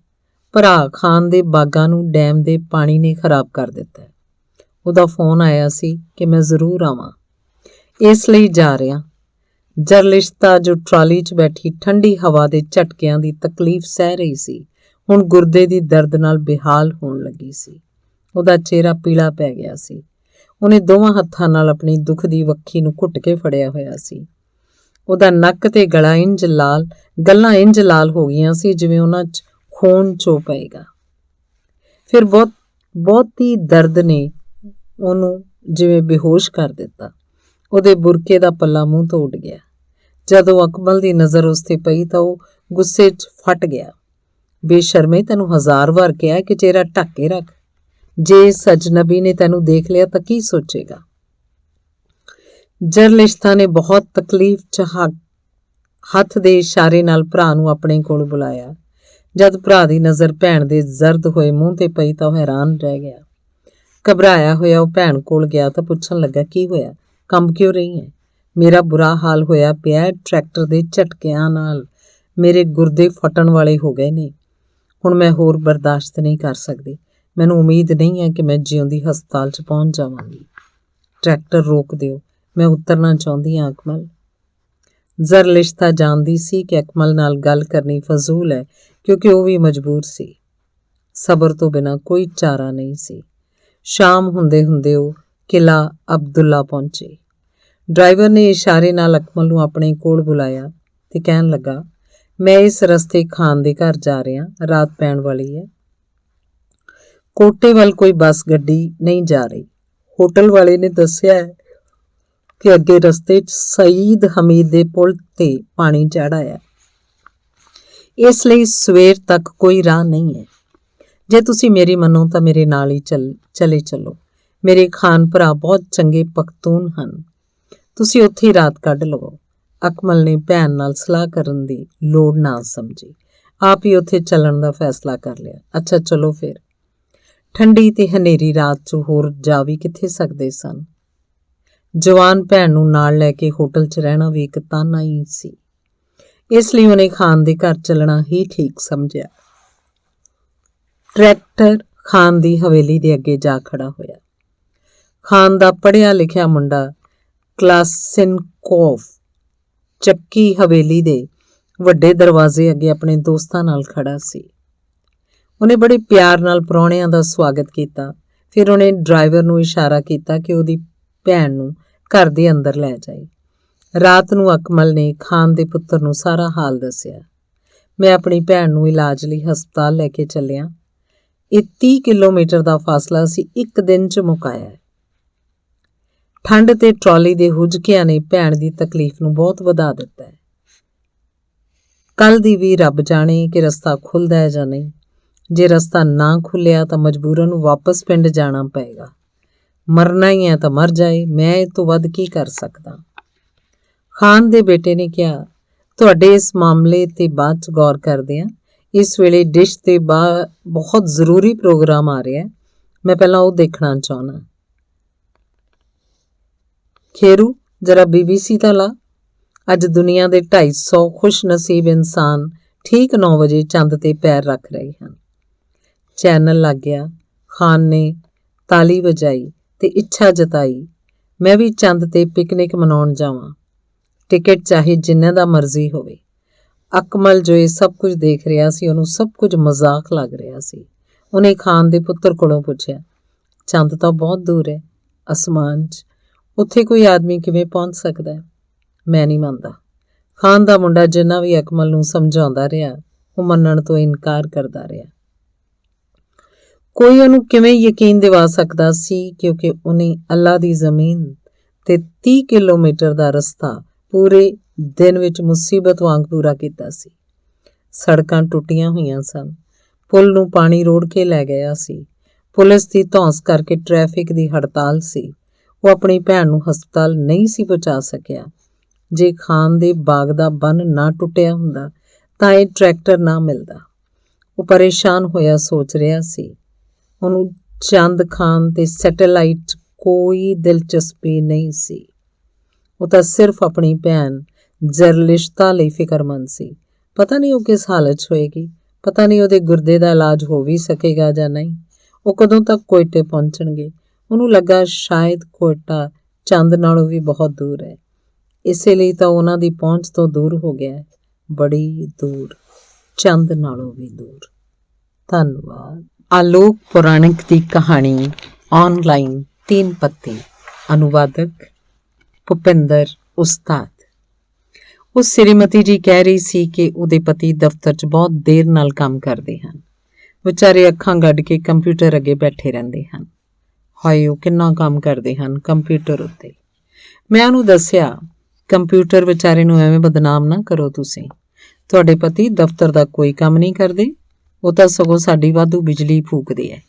ਭਰਾ ਖਾਨ ਦੇ ਬਾਗਾਂ ਨੂੰ ਡੈਮ ਦੇ ਪਾਣੀ ਨੇ ਖਰਾਬ ਕਰ ਦਿੱਤਾ। ਉਹਦਾ ਫੋਨ ਆਇਆ ਸੀ ਕਿ ਮੈਂ ਜ਼ਰੂਰ ਆਵਾਂ, ਇਸ ਲਈ ਜਾ ਰਿਹਾ। ਜਰਲਿਸ਼ਤਾ ਜੋ ਟਰਾਲੀ 'ਚ ਬੈਠੀ ਠੰਡੀ ਹਵਾ ਦੇ ਝਟਕਿਆਂ ਦੀ ਤਕਲੀਫ ਸਹਿ ਰਹੀ ਸੀ, ਹੁਣ ਗੁਰਦੇ ਦੀ ਦਰਦ ਨਾਲ ਬੇਹਾਲ ਹੋਣ ਲੱਗੀ ਸੀ। ਉਹਦਾ ਚਿਹਰਾ ਪੀਲਾ ਪੈ ਗਿਆ ਸੀ। ਉਹਨੇ ਦੋਵਾਂ ਹੱਥਾਂ ਨਾਲ ਆਪਣੀ ਦੁੱਖ ਦੀ ਵੱਖੀ ਨੂੰ ਘੁੱਟ ਕੇ ਫੜਿਆ ਹੋਇਆ ਸੀ। ਉਹਦਾ ਨੱਕ ਤੇ ਗੱਲਾਂ ਇੰਜ ਲਾਲ ਹੋ ਗਈਆਂ ਸੀ ਜਿਵੇਂ ਉਹਨਾਂ 'ਚ ਖੂਨ ਚੋ ਪਏਗਾ। ਫਿਰ ਬਹੁਤੀ ਦਰਦ ਨੇ ਉਹਨੂੰ ਜਿਵੇਂ ਬੇਹੋਸ਼ ਕਰ ਦਿੱਤਾ। ਉਹਦੇ ਬੁਰਕੇ ਦਾ ਪੱਲਾ ਮੂੰਹ ਤੋਂ ਉੱਡ ਗਿਆ। ਜਦੋਂ ਅਕਮਲ ਦੀ ਨਜ਼ਰ ਉਸ ਤੇ ਪਈ ਤਾਂ ਉਹ ਗੁੱਸੇ 'ਚ ਫਟ ਗਿਆ। ਬੇਸ਼ਰਮੇ, ਤੈਨੂੰ 1000 ਵਾਰ ਕਿਹਾ ਕਿ ਚਿਹਰਾ ਢੱਕ ਕੇ ਰੱਖ। ਜੇ ਇਸ ਅਜਨਬੀ ਨੇ ਤੈਨੂੰ ਦੇਖ ਲਿਆ ਤਾਂ ਕੀ ਸੋਚੇਗਾ? ਜਰਲਿਸ਼ਤਾ ਨੇ ਬਹੁਤ ਤਕਲੀਫ 'ਚ ਹੱਥ ਦੇ ਇਸ਼ਾਰੇ ਨਾਲ ਭਰਾ ਨੂੰ ਆਪਣੇ ਕੋਲ ਬੁਲਾਇਆ। ਜਦ ਭਰਾ ਦੀ ਨਜ਼ਰ ਭੈਣ ਦੇ ਜ਼ਰਦ ਹੋਏ ਮੂੰਹ ਤੇ ਪਈ ਤਾਂ ਉਹ ਹੈਰਾਨ ਰਹਿ ਗਿਆ। ਘਬਰਾਇਆ ਹੋਇਆ ਉਹ ਭੈਣ ਕੋਲ ਗਿਆ ਤਾਂ ਪੁੱਛਣ ਲੱਗਾ, ਕੀ ਹੋਇਆ? ਕੰਬ ਕਿਉਂ ਰਹੀ ਹੈ? ਮੇਰਾ ਬੁਰਾ ਹਾਲ ਹੋਇਆ ਪਿਆ। ਟਰੈਕਟਰ ਦੇ ਝਟਕਿਆਂ ਨਾਲ ਮੇਰੇ ਗੁਰਦੇ ਫਟਣ ਵਾਲੇ ਹੋ ਗਏ ਨੇ। ਹੁਣ ਮੈਂ ਹੋਰ ਬਰਦਾਸ਼ਤ ਨਹੀਂ ਕਰ ਸਕਦੀ। ਮੈਨੂੰ ਉਮੀਦ ਨਹੀਂ ਹੈ ਕਿ ਮੈਂ ਜਿਉਂਦੀ ਹਸਪਤਾਲ 'ਚ ਪਹੁੰਚ ਜਾਵਾਂਗੀ। ਟਰੈਕਟਰ ਰੋਕ ਦਿਓ, ਮੈਂ ਉਤਰਨਾ ਚਾਹੁੰਦੀ ਹਾਂ। ਅਕਮਲ। ਜਰਲਿਸ਼ਤਾ ਜਾਣਦੀ ਸੀ ਕਿ ਅਕਮਲ ਨਾਲ ਗੱਲ ਕਰਨੀ ਫਜ਼ੂਲ ਹੈ, ਕਿਉਂਕਿ ਉਹ ਵੀ ਮਜਬੂਰ ਸੀ। ਸਬਰ ਤੋਂ ਬਿਨਾਂ ਕੋਈ ਚਾਰਾ ਨਹੀਂ ਸੀ। ਸ਼ਾਮ ਹੁੰਦੇ ਹੁੰਦੇ ਉਹ ਕਿਲਾ ਅਬਦੁੱਲਾ ਪਹੁੰਚੇ। ਡਰਾਈਵਰ ਨੇ ਇਸ਼ਾਰੇ ਨਾਲ ਅਕਮਲ ਨੂੰ ਆਪਣੇ ਕੋਲ ਬੁਲਾਇਆ ਤੇ ਕਹਿਣ ਲੱਗਾ, ਮੈਂ ਇਸ ਰਸਤੇ ਖਾਨ ਦੇ ਘਰ ਜਾ ਰਿਹਾ, ਰਾਤ ਪੈਣ ਵਾਲੀ ਹੈ। ਕੋਟੇ ਵੱਲ ਕੋਈ ਬੱਸ ਗੱਡੀ ਨਹੀਂ ਜਾ ਰਹੀ। ਹੋਟਲ ਵਾਲੇ ਨੇ ਦੱਸਿਆ ਹੈ ਕਿ ਅੱਗੇ ਰਸਤੇ 'ਚ ਸਈਦ ਹਮੀਦ ਦੇ ਪੁਲ ਤੇ ਪਾਣੀ ਚੜ੍ਹ ਆਇਆ, ਇਸ ਲਈ ਸਵੇਰ ਤੱਕ ਕੋਈ ਰਾਹ ਨਹੀਂ ਹੈ। ਜੇ ਤੁਸੀਂ ਮੇਰੀ ਮੰਨੋ ਤਾਂ ਮੇਰੇ ਨਾਲ ਹੀ ਚਲੇ ਚੱਲੋ। ਮੇਰੇ ਖਾਨ ਭਰਾ ਬਹੁਤ ਚੰਗੇ ਪਖਤੂਨ ਹਨ। ਤੁਸੀਂ ਉੱਥੇ ਹੀ ਰਾਤ ਕੱਢ ਲਵੋ। ਅਕਮਲ ਨੇ ਭੈਣ ਨਾਲ ਸਲਾਹ ਕਰਨ ਦੀ ਲੋੜ ਨਾ ਸਮਝੀ, ਆਪ ਹੀ ਉੱਥੇ ਚੱਲਣ ਦਾ ਫੈਸਲਾ ਕਰ ਲਿਆ। ਅੱਛਾ ਚਲੋ ਫਿਰ। ਠੰਡੀ ਤੇ ਹਨੇਰੀ ਰਾਤ 'ਚ ਹੋਰ ਜਾ ਵੀ ਕਿੱਥੇ ਸਕਦੇ ਸਨ। ਜਵਾਨ ਭੈਣ ਨੂੰ ਨਾਲ ਲੈ ਕੇ ਹੋਟਲ 'ਚ ਰਹਿਣਾ ਵੀ ਇੱਕ ਤਾਨਾ ਹੀ ਸੀ, ਇਸ ਲਈ ਉਹਨੇ ਖਾਨ ਦੇ ਘਰ ਚੱਲਣਾ ਹੀ ਠੀਕ ਸਮਝਿਆ। ਟਰੈਕਟਰ ਖਾਨ ਦੀ ਹਵੇਲੀ ਦੇ ਅੱਗੇ ਜਾ ਖੜਾ ਹੋਇਆ। ਖਾਨ ਦਾ ਪੜ੍ਹਿਆ ਲਿਖਿਆ ਮੁੰਡਾ ਕਲਾਸਿਨਕੋਵ ਚੱਕੀ ਹਵੇਲੀ ਦੇ ਵੱਡੇ ਦਰਵਾਜ਼ੇ ਅੱਗੇ ਆਪਣੇ ਦੋਸਤਾਂ ਨਾਲ ਖੜਾ ਸੀ। ਉਹਨੇ ਬੜੇ ਪਿਆਰ ਨਾਲ ਪ੍ਰਾਹੁਣਿਆਂ ਦਾ ਸਵਾਗਤ ਕੀਤਾ। ਫਿਰ ਉਹਨੇ ਡਰਾਈਵਰ ਨੂੰ ਇਸ਼ਾਰਾ ਕੀਤਾ ਕਿ ਉਹਦੀ ਭੈਣ ਨੂੰ ਘਰ ਦੇ ਅੰਦਰ ਲੈ ਜਾਏ। ਰਾਤ ਨੂੰ ਅਕਮਲ ਨੇ ਖਾਨ ਦੇ ਪੁੱਤਰ ਨੂੰ ਸਾਰਾ ਹਾਲ ਦੱਸਿਆ। ਮੈਂ ਆਪਣੀ ਭੈਣ ਨੂੰ ਇਲਾਜ ਲਈ ਹਸਪਤਾਲ ਲੈ ਕੇ ਚੱਲਿਆ। ਇਹ 30 ਕਿਲੋਮੀਟਰ ਦਾ ਫਾਸਲਾ ਅਸੀਂ ਇੱਕ ਦਿਨ 'ਚ ਮੁਕਾਇਆ ਹੈ। ਠੰਡ ਤੇ ਟਰਾਲੀ ਦੇ ਹੁਜਕਿਆਂ ਨੇ ਭੈਣ ਦੀ ਤਕਲੀਫ ਨੂੰ ਬਹੁਤ ਵਧਾ ਦਿੱਤਾ ਹੈ। ਕੱਲ ਦੀ ਵੀ ਰੱਬ ਜਾਣੇ ਕਿ ਰਸਤਾ ਖੁੱਲਦਾ ਹੈ ਜਾਂ ਨਹੀਂ। ਜੇ ਰਸਤਾ ਨਾ ਖੁੱਲਿਆ ਤਾਂ ਮਜਬੂਰਨ ਨੂੰ ਵਾਪਸ ਪਿੰਡ ਜਾਣਾ ਪਏਗਾ। ਮਰਨਾ ਹੀ ਹੈ ਤਾਂ ਮਰ ਜਾਏ, ਮੈਂ ਇਹ ਤੋਂ ਵੱਧ ਕੀ ਕਰ ਸਕਦਾ। ਖਾਨ ਦੇ ਬੇਟੇ ਨੇ ਕਿਹਾ, ਤੁਹਾਡੇ ਇਸ ਮਾਮਲੇ ਤੇ ਬਾਅਦ 'ਚ ਗੌਰ ਕਰਦੇ ਹਾਂ। ਇਸ ਵੇਲੇ ਡਿਸ਼ ਤੇ ਬਹੁਤ ਜ਼ਰੂਰੀ ਪ੍ਰੋਗਰਾਮ ਆ ਰਿਹਾ, ਮੈਂ ਪਹਿਲਾਂ ਉਹ ਦੇਖਣਾ ਚਾਹੁੰਦਾ। ਖੇਰੂ, ਜਰਾ BBC ਤਾਂ ਲਾ। ਅੱਜ ਦੁਨੀਆ ਦੇ 250 ਖੁਸ਼ ਨਸੀਬ ਇਨਸਾਨ ਠੀਕ 9 ਵਜੇ ਚੰਦ ਤੇ ਪੈਰ ਰੱਖ ਰਹੇ ਹਨ। ਚੈਨਲ ਲੱਗ ਗਿਆ। ਖਾਨ ਨੇ ਤਾਲੀ ਵਜਾਈ ਤੇ ਇੱਛਾ ਜਤਾਈ, ਮੈਂ ਵੀ ਚੰਦ ਤੇ ਪਿਕਨਿਕ ਮਨਾਉਣ ਜਾਵਾਂ, ਟਿਕਟ ਚਾਹੇ ਜਿੰਨੇ ਦਾ ਮਰਜ਼ੀ ਹੋਵੇ। ਅਕਮਲ ਜੋ ਇਹ ਸਭ ਕੁਝ ਦੇਖ ਰਿਹਾ ਸੀ, ਉਹਨੂੰ ਸਭ ਕੁਝ ਮਜ਼ਾਕ ਲੱਗ ਰਿਹਾ ਸੀ। ਉਹਨੇ ਖਾਨ ਦੇ ਪੁੱਤਰ ਕੋਲੋਂ ਪੁੱਛਿਆ, ਚੰਦ ਤਾਂ ਬਹੁਤ ਦੂਰ ਹੈ, ਅਸਮਾਨ 'ਚ, ਉੱਥੇ ਕੋਈ ਆਦਮੀ ਕਿਵੇਂ ਪਹੁੰਚ ਸਕਦਾ ਹੈ? ਮੈਂ ਨਹੀਂ ਮੰਨਦਾ। ਖਾਨ ਦਾ ਮੁੰਡਾ ਜਿੰਨਾ ਵੀ ਅਕਮਲ ਨੂੰ ਸਮਝਾਉਂਦਾ ਰਿਹਾ, ਉਹ ਮੰਨਣ ਤੋਂ ਇਨਕਾਰ ਕਰਦਾ ਰਿਹਾ। ਕੋਈ ਉਹਨੂੰ ਕਿਵੇਂ ਯਕੀਨ ਦਿਵਾ ਸਕਦਾ ਸੀ, ਕਿਉਂਕਿ ਉਹਨੇ ਅੱਲਾ ਦੀ ਜ਼ਮੀਨ ਤੇ 30 ਕਿਲੋਮੀਟਰ ਦਾ ਰਸਤਾ ਪੂਰੇ ਦਿਨ ਵਿੱਚ ਮੁਸੀਬਤ ਵਾਂਗ ਪੂਰਾ ਕੀਤਾ ਸੀ। ਸੜਕਾਂ ਟੁੱਟੀਆਂ ਹੋਈਆਂ ਸਨ, ਪੁਲ ਨੂੰ ਪਾਣੀ ਰੋੜ ਕੇ ਲੈ ਗਿਆ ਸੀ, ਪੁਲਿਸ ਦੀ ਧੌਂਸ ਕਰਕੇ ਟ੍ਰੈਫਿਕ ਦੀ ਹੜਤਾਲ ਸੀ। ਉਹ ਆਪਣੀ ਭੈਣ ਨੂੰ ਹਸਪਤਾਲ ਨਹੀਂ ਸੀ ਪਹੁੰਚਾ ਸਕਿਆ। ਜੇ ਖਾਨ ਦੇ ਬਾਗ ਦਾ ਬੰਨ ਨਾ ਟੁੱਟਿਆ ਹੁੰਦਾ ਤਾਂ ਇਹ ਟਰੈਕਟਰ ਨਾ ਮਿਲਦਾ। ਉਹ ਪਰੇਸ਼ਾਨ ਹੋਇਆ ਸੋਚ ਰਿਹਾ ਸੀ। ਉਹਨੂੰ ਚੰਦ ਖਾਨ ਤੇ ਸੈਟੇਲਾਈਟ 'ਚ ਕੋਈ ਦਿਲਚਸਪੀ ਨਹੀਂ ਸੀ। ਉਹ ਤਾਂ ਸਿਰਫ ਆਪਣੀ ਭੈਣ ਜ਼ਰਲਿਸ਼ਤਾ ਲਈ ਫਿਕਰਮੰਦ ਸੀ। ਪਤਾ ਨਹੀਂ ਉਹ ਕਿਸ ਹਾਲਤ 'ਚ ਹੋਏਗੀ, ਪਤਾ ਨਹੀਂ ਉਹਦੇ ਗੁਰਦੇ ਦਾ ਇਲਾਜ ਹੋ ਵੀ ਸਕੇਗਾ ਜਾਂ ਨਹੀਂ, ਉਹ ਕਦੋਂ ਤੱਕ ਕੋਇਟੇ ਪਹੁੰਚਣਗੇ। ਉਹਨੂੰ ਲੱਗਾ ਸ਼ਾਇਦ ਕੋਇਟਾ ਚੰਦ ਨਾਲੋਂ ਵੀ ਬਹੁਤ ਦੂਰ ਹੈ, ਇਸੇ ਲਈ ਤਾਂ ਉਹਨਾਂ ਦੀ ਪਹੁੰਚ ਤੋਂ ਦੂਰ ਹੋ ਗਿਆ ਹੈ, ਬੜੀ ਦੂਰ, ਚੰਦ ਨਾਲੋਂ ਵੀ ਦੂਰ। ਧੰਨਵਾਦ। ਆਲੋਕ ਪੌਰਾਣਿਕ ਦੀ ਕਹਾਣੀ ਆਨਲਾਈਨ 3 ਪੱਤੀ। ਅਨੁਵਾਦਕ ਭੁਪਿੰਦਰ ਉਸਤਾਦ। ਉਹ ਸ਼੍ਰੀਮਤੀ ਜੀ ਕਹਿ ਰਹੀ ਸੀ ਕਿ ਉਹਦੇ ਪਤੀ ਦਫ਼ਤਰ 'ਚ ਬਹੁਤ ਦੇਰ ਨਾਲ ਕੰਮ ਕਰਦੇ ਹਨ। ਵਿਚਾਰੇ ਅੱਖਾਂ ਗੱਡ ਕੇ ਕੰਪਿਊਟਰ ਅੱਗੇ ਬੈਠੇ ਰਹਿੰਦੇ ਹਨ। ਹਾਏ, ਉਹ ਕਿੰਨਾ ਕੰਮ ਕਰਦੇ ਹਨ ਕੰਪਿਊਟਰ ਉੱਤੇ। ਮੈਂ ਉਹਨੂੰ ਦੱਸਿਆ, ਕੰਪਿਊਟਰ ਵਿਚਾਰੇ ਨੂੰ ਐਵੇਂ ਬਦਨਾਮ ਨਾ ਕਰੋ ਤੁਸੀਂ। ਤੁਹਾਡੇ ਪਤੀ ਦਫ਼ਤਰ ਦਾ ਕੋਈ ਕੰਮ ਨਹੀਂ ਕਰਦੇ, ਉਹ ਤਾਂ ਸਗੋਂ ਸਾਡੀ ਵਾਧੂ ਬਿਜਲੀ ਫੂਕਦੇ ਹੈ।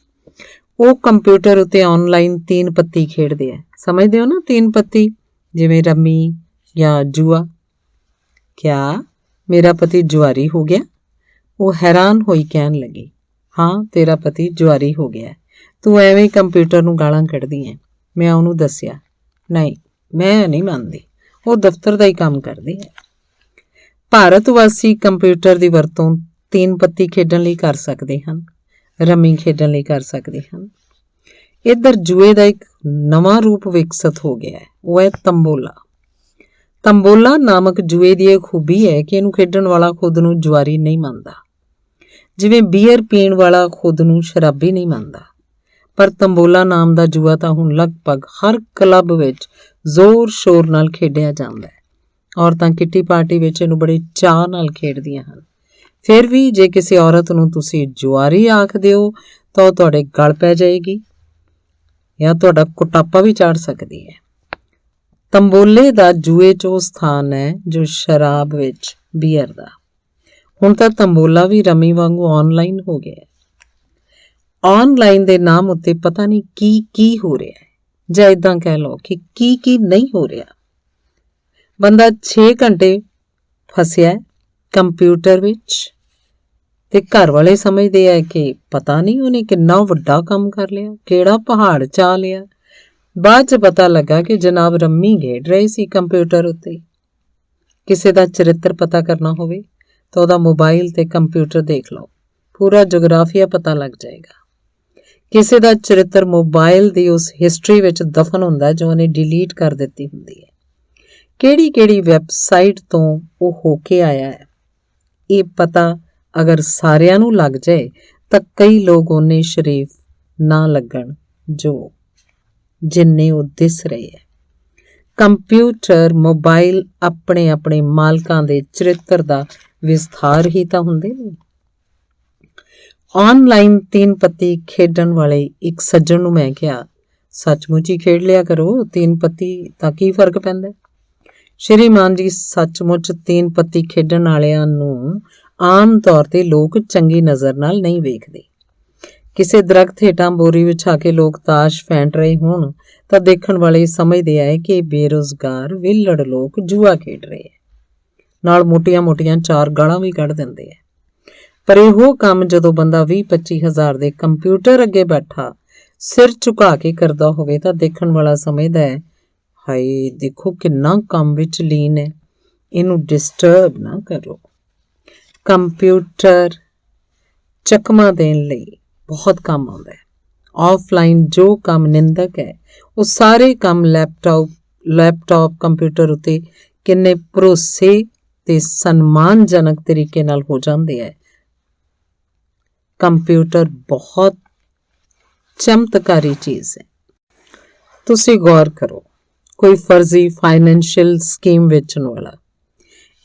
ਉਹ ਕੰਪਿਊਟਰ ਉੱਤੇ ਆਨਲਾਈਨ 3 ਪੱਤੀ ਖੇਡਦੇ ਹੈ। ਸਮਝਦੇ ਹੋ ਨਾ 3 ਪੱਤੀ, ਜਿਵੇਂ ਰੰਮੀ ਜਾਂ ਜੂਆ। ਕਿਆ ਮੇਰਾ ਪਤੀ ਜੁਆਰੀ ਹੋ ਗਿਆ? ਉਹ ਹੈਰਾਨ ਹੋਈ ਕਹਿਣ ਲੱਗੀ, ਹਾਂ ਤੇਰਾ ਪਤੀ ਜੁਆਰੀ ਹੋ ਗਿਆ, ਤੂੰ ਐਵੇਂ ਕੰਪਿਊਟਰ ਨੂੰ ਗਾਲਾਂ ਕੱਢਦੀ ਹੈ। ਮੈਂ ਉਹਨੂੰ ਦੱਸਿਆ, ਨਹੀਂ ਮੈਂ ਨਹੀਂ ਮੰਨਦੀ, ਉਹ ਦਫ਼ਤਰ ਦਾ ਹੀ ਕੰਮ ਕਰਦੇ ਹੈ। ਭਾਰਤ ਵਾਸੀ ਕੰਪਿਊਟਰ ਦੀ ਵਰਤੋਂ 3 ਪੱਤੀ ਖੇਡਣ ਲਈ ਕਰ ਸਕਦੇ ਹਨ, ਰੰਮੀ ਖੇਡਣ ਲਈ ਕਰ ਸਕਦੇ ਹਨ। ਇੱਧਰ ਜੂਏ ਦਾ ਇੱਕ ਨਵਾਂ ਰੂਪ ਵਿਕਸਿਤ ਹੋ ਗਿਆ ਹੈ, ਉਹ ਹੈ ਤੰਬੋਲਾ। ਤੰਬੋਲਾ ਨਾਮਕ ਜੂਏ ਦੀ ਇਹ ਖੂਬੀ ਹੈ ਕਿ ਇਹਨੂੰ ਖੇਡਣ ਵਾਲਾ ਖੁਦ ਨੂੰ ਜੁਆਰੀ ਨਹੀਂ ਮੰਨਦਾ, ਜਿਵੇਂ ਬੀਅਰ ਪੀਣ ਵਾਲਾ ਖੁਦ ਨੂੰ ਸ਼ਰਾਬੀ ਨਹੀਂ ਮੰਨਦਾ। ਪਰ ਤੰਬੋਲਾ ਨਾਮ ਦਾ ਜੂਆ ਤਾਂ ਹੁਣ ਲਗਭਗ ਹਰ ਕਲੱਬ ਵਿੱਚ ਜ਼ੋਰ ਸ਼ੋਰ ਨਾਲ ਖੇਡਿਆ ਜਾਂਦਾ ਹੈ। ਔਰਤਾਂ ਕਿੱਟੀ ਪਾਰਟੀ ਵਿੱਚ ਇਹਨੂੰ ਬੜੇ ਚਾਅ ਨਾਲ ਖੇਡਦੀਆਂ ਹਨ। ਫਿਰ ਵੀ ਜੇ ਕਿਸੇ ਔਰਤ ਨੂੰ ਤੁਸੀਂ ਜੁਆਰੀ ਆਖ ਦਿਓ ਤਾਂ ਉਹ ਤੁਹਾਡੇ ਗਲ ਪੈ ਜਾਏਗੀ ਜਾਂ ਤੁਹਾਡਾ ਕੁਟਾਪਾ ਵੀ ਚਾੜ ਸਕਦੀ ਹੈ। ਤੰਬੋਲੇ ਦਾ ਜੂਏ 'ਚ ਉਹ ਸਥਾਨ ਹੈ ਜੋ ਸ਼ਰਾਬ ਵਿੱਚ ਬੀਅਰ ਦਾ। ਹੁਣ ਤਾਂ ਤੰਬੋਲਾ ਵੀ ਰਮੀ ਵਾਂਗੂ ਆਨਲਾਈਨ ਹੋ ਗਿਆ ਹੈ। ਆਨਲਾਈਨ ਦੇ ਨਾਮ ਉੱਤੇ ਪਤਾ ਨਹੀਂ ਕੀ ਹੋ ਰਿਹਾ ਹੈ, ਜਾਂ ਇਦਾਂ ਕਹਿ ਲਓ ਕਿ ਕੀ ਨਹੀਂ ਹੋ ਰਿਹਾ। ਬੰਦਾ 6 ਘੰਟੇ ਫਸਿਆ ਕੰਪਿਊਟਰ ਵਿੱਚ ਤੇ ਘਰ ਵਾਲੇ ਸਮਝਦੇ ਆ ਕਿ ਪਤਾ ਨਹੀਂ ਉਹਨੇ ਕਿੰਨਾ ਵੱਡਾ ਕੰਮ ਕਰ ਲਿਆ, ਕਿਹੜਾ ਪਹਾੜ ਚਾ ਲਿਆ। ਬਾਅਦ 'ਚ ਪਤਾ ਲੱਗਾ ਕਿ ਜਨਾਬ ਰੰਮੀ ਖੇਡ ਰਹੇ ਸੀ ਕੰਪਿਊਟਰ ਉੱਤੇ। ਕਿਸੇ ਦਾ ਚਰਿੱਤਰ ਪਤਾ ਕਰਨਾ ਹੋਵੇ ਤਾਂ ਉਹਦਾ ਮੋਬਾਈਲ ਤੇ ਕੰਪਿਊਟਰ ਦੇਖ ਲਓ, ਪੂਰਾ ਜਗਰਾਫੀਆ ਪਤਾ ਲੱਗ ਜਾਏਗਾ। ਕਿਸੇ ਦਾ ਚਰਿੱਤਰ ਮੋਬਾਈਲ ਦੀ ਉਸ ਹਿਸਟਰੀ ਵਿੱਚ ਦਫਨ ਹੁੰਦਾ ਜੋ ਉਹਨੇ ਡਿਲੀਟ ਕਰ ਦਿੱਤੀ ਹੁੰਦੀ ਹੈ। ਕਿਹੜੀ ਵੈਬਸਾਈਟ ਤੋਂ ਉਹ ਹੋ ਕੇ ਆਇਆ ਹੈ, ਇਹ ਪਤਾ ਅਗਰ ਸਾਰਿਆਂ ਨੂੰ ਲੱਗ ਜਾਏ ਤਾਂ ਕਈ ਲੋਕ ਉਹਨੇ ਸ਼ਰੀਫ ਨਾ ਲੱਗਣ ਜੋ ਜਿੰਨੇ ਉਹ ਦਿਸ ਰਹੇ ਹੈ। ਕੰਪਿਊਟਰ ਮੋਬਾਈਲ ਆਪਣੇ ਮਾਲਕਾਂ ਦੇ ਚਰਿੱਤਰ ਦਾ ਵਿਸਥਾਰ ਹੀ ਤਾਂ ਹੁੰਦੇ ਨੇ। ਆਨਲਾਈਨ 3 ਪੱਤੀ ਖੇਡਣ ਵਾਲੇ ਇੱਕ ਸੱਜਣ ਨੂੰ ਮੈਂ ਕਿਹਾ, ਸੱਚਮੁੱਚ ਹੀ ਖੇਡ ਲਿਆ ਕਰੋ 3 ਪੱਤੀ, ਤਾਂ ਕੀ ਫਰਕ ਪੈਂਦਾ? ਸ਼੍ਰੀਮਾਨ ਜੀ, ਸੱਚਮੁੱਚ 3 ਪੱਤੀ ਖੇਡਣ ਵਾਲਿਆਂ ਨੂੰ ਆਮ ਤੌਰ ਤੇ ਲੋਕ ਚੰਗੀ ਨਜ਼ਰ ਨਾਲ ਨਹੀਂ ਵੇਖਦੇ। ਕਿਸੇ ਦਰਖਤ ਹੇਠਾਂ ਬੋਰੀ ਵਿਛਾ ਕੇ ਲੋਕ ਤਾਸ਼ ਫੈਂਟ ਰਹੇ ਹੋਣ ਤਾਂ ਦੇਖਣ ਵਾਲੇ ਸਮਝਦੇ ਆ ਕਿ ਬੇਰੁਜ਼ਗਾਰ ਵਿਹਲੜ ਲੋਕ ਜੂਆ ਖੇਡ ਰਹੇ ਹੈ, ਨਾਲ ਮੋਟੀਆਂ 4 ਗਾਲਾਂ ਵੀ ਕੱਢ ਦਿੰਦੇ ਆ। ਪਰ ਇਹੋ ਕੰਮ ਜਦੋਂ ਬੰਦਾ 20-25 ਹਜ਼ਾਰ ਦੇ ਕੰਪਿਊਟਰ ਅੱਗੇ ਬੈਠਾ ਸਿਰ ਝੁਕਾ ਕੇ ਕਰਦਾ ਹੋਵੇ ਤਾਂ ਦੇਖਣ ਵਾਲਾ ਸਮਝਦਾ ਹੈ, ਹਾਏ ਦੇਖੋ ਕਿੰਨਾ ਕੰਮ ਵਿੱਚ ਲੀਨ ਹੈ, ਇਹਨੂੰ ਡਿਸਟਰਬ ਨਾ ਕਰੋ। ਕੰਪਿਊਟਰ ਚਕਮਾ ਦੇਣ ਲਈ ਬਹੁਤ ਕੰਮ ਆਉਂਦਾ ਹੈ। ਆਫਲਾਈਨ ਜੋ ਕੰਮ ਨਿੰਦਕ ਹੈ ਉਹ ਸਾਰੇ ਕੰਮ ਲੈਪਟਾਪ ਕੰਪਿਊਟਰ ਉੱਤੇ ਕਿੰਨੇ ਭਰੋਸੇ ਤੇ ਸਨਮਾਨਜਨਕ ਤਰੀਕੇ ਨਾਲ ਹੋ ਜਾਂਦੇ ਹੈ। ਕੰਪਿਊਟਰ ਬਹੁਤ ਚਮਤਕਾਰੀ ਚੀਜ਼ ਹੈ। ਤੁਸੀਂ ਗੌਰ ਕਰੋ, ਕੋਈ ਫਰਜ਼ੀ ਫਾਈਨੈਂਸ਼ੀਅਲ ਸਕੀਮ ਵੇਚਣ ਵਾਲਾ,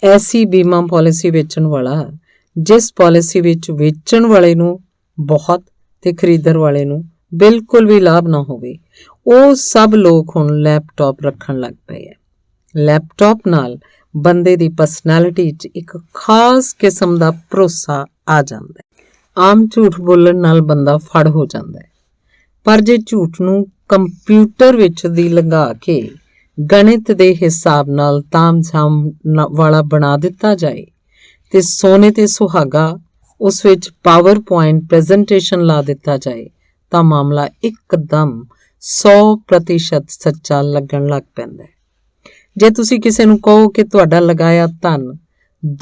ਐਸੀ ਬੀਮਾ ਪਾਲਿਸੀ ਵੇਚਣ ਵਾਲਾ ਜਿਸ ਪਾਲਿਸੀ ਵਿੱਚ ਵੇਚਣ ਵਾਲੇ ਨੂੰ ਬਹੁਤ ਤੇ ਖਰੀਦਣ ਵਾਲੇ ਨੂੰ ਬਿਲਕੁਲ ਵੀ ਲਾਭ ਨਾ ਹੋਵੇ, ਉਹ ਸਭ ਲੋਕ ਹੁਣ ਲੈਪਟਾਪ ਰੱਖਣ ਲੱਗ ਪਏ ਹੈ। ਲੈਪਟਾਪ ਨਾਲ ਬੰਦੇ ਦੀ ਪਰਸਨੈਲਿਟੀ 'ਚ ਇੱਕ ਖਾਸ ਕਿਸਮ ਦਾ ਭਰੋਸਾ ਆ ਜਾਂਦਾ ਹੈ। ਆਮ ਝੂਠ ਬੋਲਣ ਨਾਲ ਬੰਦਾ ਫੜ ਹੋ ਜਾਂਦਾ ਹੈ, ਪਰ ਜੇ ਝੂਠ ਨੂੰ ਕੰਪਿਊਟਰ ਵਿੱਚ ਦੀ ਲਗਾ ਕੇ ਗਣਿਤ ਦੇ ਹਿਸਾਬ ਨਾਲ ਤਾਮ-ਝਾਮ ਵਾਲਾ ਬਣਾ ਦਿੱਤਾ ਜਾਏ ਤੇ ਸੋਨੇ ਤੇ ਸੁਹਾਗਾ ਉਸ ਵਿੱਚ ਪਾਵਰ ਪੁਆਇੰਟ ਪ੍ਰੈਜੈਂਟੇਸ਼ਨ ਲਾ ਦਿੱਤਾ ਜਾਏ ਤਾਂ ਮਾਮਲਾ ਇੱਕਦਮ 100% ਸੱਚਾ ਲੱਗਣ ਲੱਗ ਪੈਂਦਾ ਹੈ। ਜੇ ਤੁਸੀਂ ਕਿਸੇ ਨੂੰ ਕਹੋ ਕਿ ਤੁਹਾਡਾ ਲਗਾਇਆ ਧਨ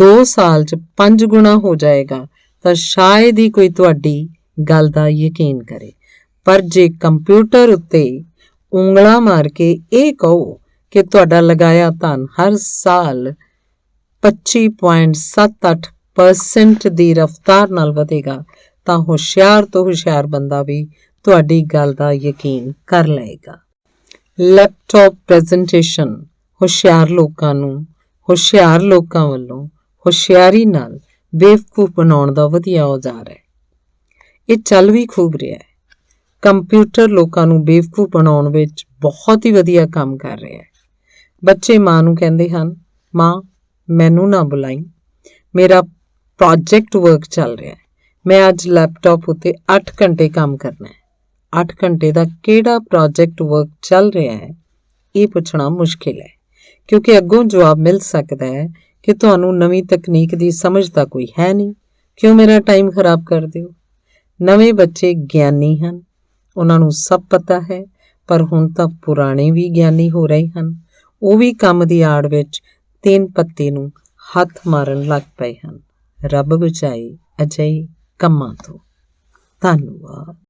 2 ਸਾਲ 'ਚ 5 ਗੁਣਾ ਹੋ ਜਾਏਗਾ ਤਾਂ ਸ਼ਾਇਦ ਹੀ ਕੋਈ ਤੁਹਾਡੀ ਗੱਲ ਦਾ ਯਕੀਨ ਕਰੇ, ਪਰ ਜੇ ਕੰਪਿਊਟਰ ਉੱਤੇ ਉਂਗਲਾਂ ਮਾਰ ਕੇ ਇਹ ਕਹੋ ਕਿ ਤੁਹਾਡਾ ਲਗਾਇਆ ਧਨ ਹਰ ਸਾਲ 25.78% ਦੀ ਰਫ਼ਤਾਰ ਨਾਲ ਵਧੇਗਾ ਤਾਂ ਹੁਸ਼ਿਆਰ ਤੋਂ ਹੁਸ਼ਿਆਰ ਬੰਦਾ ਵੀ ਤੁਹਾਡੀ ਗੱਲ ਦਾ ਯਕੀਨ ਕਰ ਲਏਗਾ। ਲੈਪਟਾਪ ਪ੍ਰੈਜੈਂਟੇਸ਼ਨ ਹੁਸ਼ਿਆਰ ਲੋਕਾਂ ਵੱਲੋਂ ਹੁਸ਼ਿਆਰੀ ਨਾਲ ਬੇਵਕੂਫ ਬਣਾਉਣ ਦਾ ਵਧੀਆ ਔਜ਼ਾਰ ਹੈ। ਇਹ ਚੱਲ ਵੀ ਖੂਬ ਰਿਹਾ ਹੈ। ਕੰਪਿਊਟਰ ਲੋਕਾਂ ਨੂੰ ਬੇਵਕੂਫ ਬਣਾਉਣ ਵਿੱਚ ਬਹੁਤ ਹੀ ਵਧੀਆ ਕੰਮ ਕਰ ਰਿਹਾ ਹੈ। ਬੱਚੇ ਮਾਂ ਨੂੰ ਕਹਿੰਦੇ ਹਨ, ਮਾਂ ਮੈਨੂੰ ਨਾ ਬੁਲਾਈ, ਮੇਰਾ ਪ੍ਰੋਜੈਕਟ ਵਰਕ ਚੱਲ ਰਿਹਾ ਹੈ, ਮੈਂ ਅੱਜ ਲੈਪਟਾਪ ਉੱਤੇ 8 ਘੰਟੇ ਕੰਮ ਕਰਨਾ ਹੈ। 8 ਘੰਟੇ ਦਾ ਕਿਹੜਾ ਪ੍ਰੋਜੈਕਟ ਵਰਕ ਚੱਲ ਰਿਹਾ ਹੈ, ਇਹ ਪੁੱਛਣਾ ਮੁਸ਼ਕਿਲ ਹੈ, ਕਿਉਂਕਿ ਅੱਗੋਂ ਜਵਾਬ ਮਿਲ ਸਕਦਾ ਹੈ ਕਿ ਤੁਹਾਨੂੰ ਨਵੀਂ ਤਕਨੀਕ ਦੀ ਸਮਝ ਤਾਂ ਕੋਈ ਹੈ ਨਹੀਂ, ਕਿਉਂ ਮੇਰਾ ਟਾਈਮ ਖਰਾਬ ਕਰਦੇ ਹੋ। ਨਵੇਂ ਬੱਚੇ ਗਿਆਨੀ ਹਨ, ਉਹਨਾਂ ਨੂੰ ਸਭ ਪਤਾ ਹੈ, ਪਰ ਹੁਣ ਤਾਂ ਪੁਰਾਣੇ ਵੀ ਗਿਆਨੀ ਹੋ ਰਹੇ ਹਨ। ਉਹ ਵੀ ਕੰਮ ਦੀ ਆੜ ਵਿੱਚ 3 ਪੱਤੀ ਨੂੰ ਹੱਥ ਮਾਰਨ ਲੱਗ ਪਏ ਹਨ। ਰੱਬ ਬਚਾਏ ਅਜਿਹੇ ਕੰਮਾਂ ਤੋਂ। ਧੰਨਵਾਦ।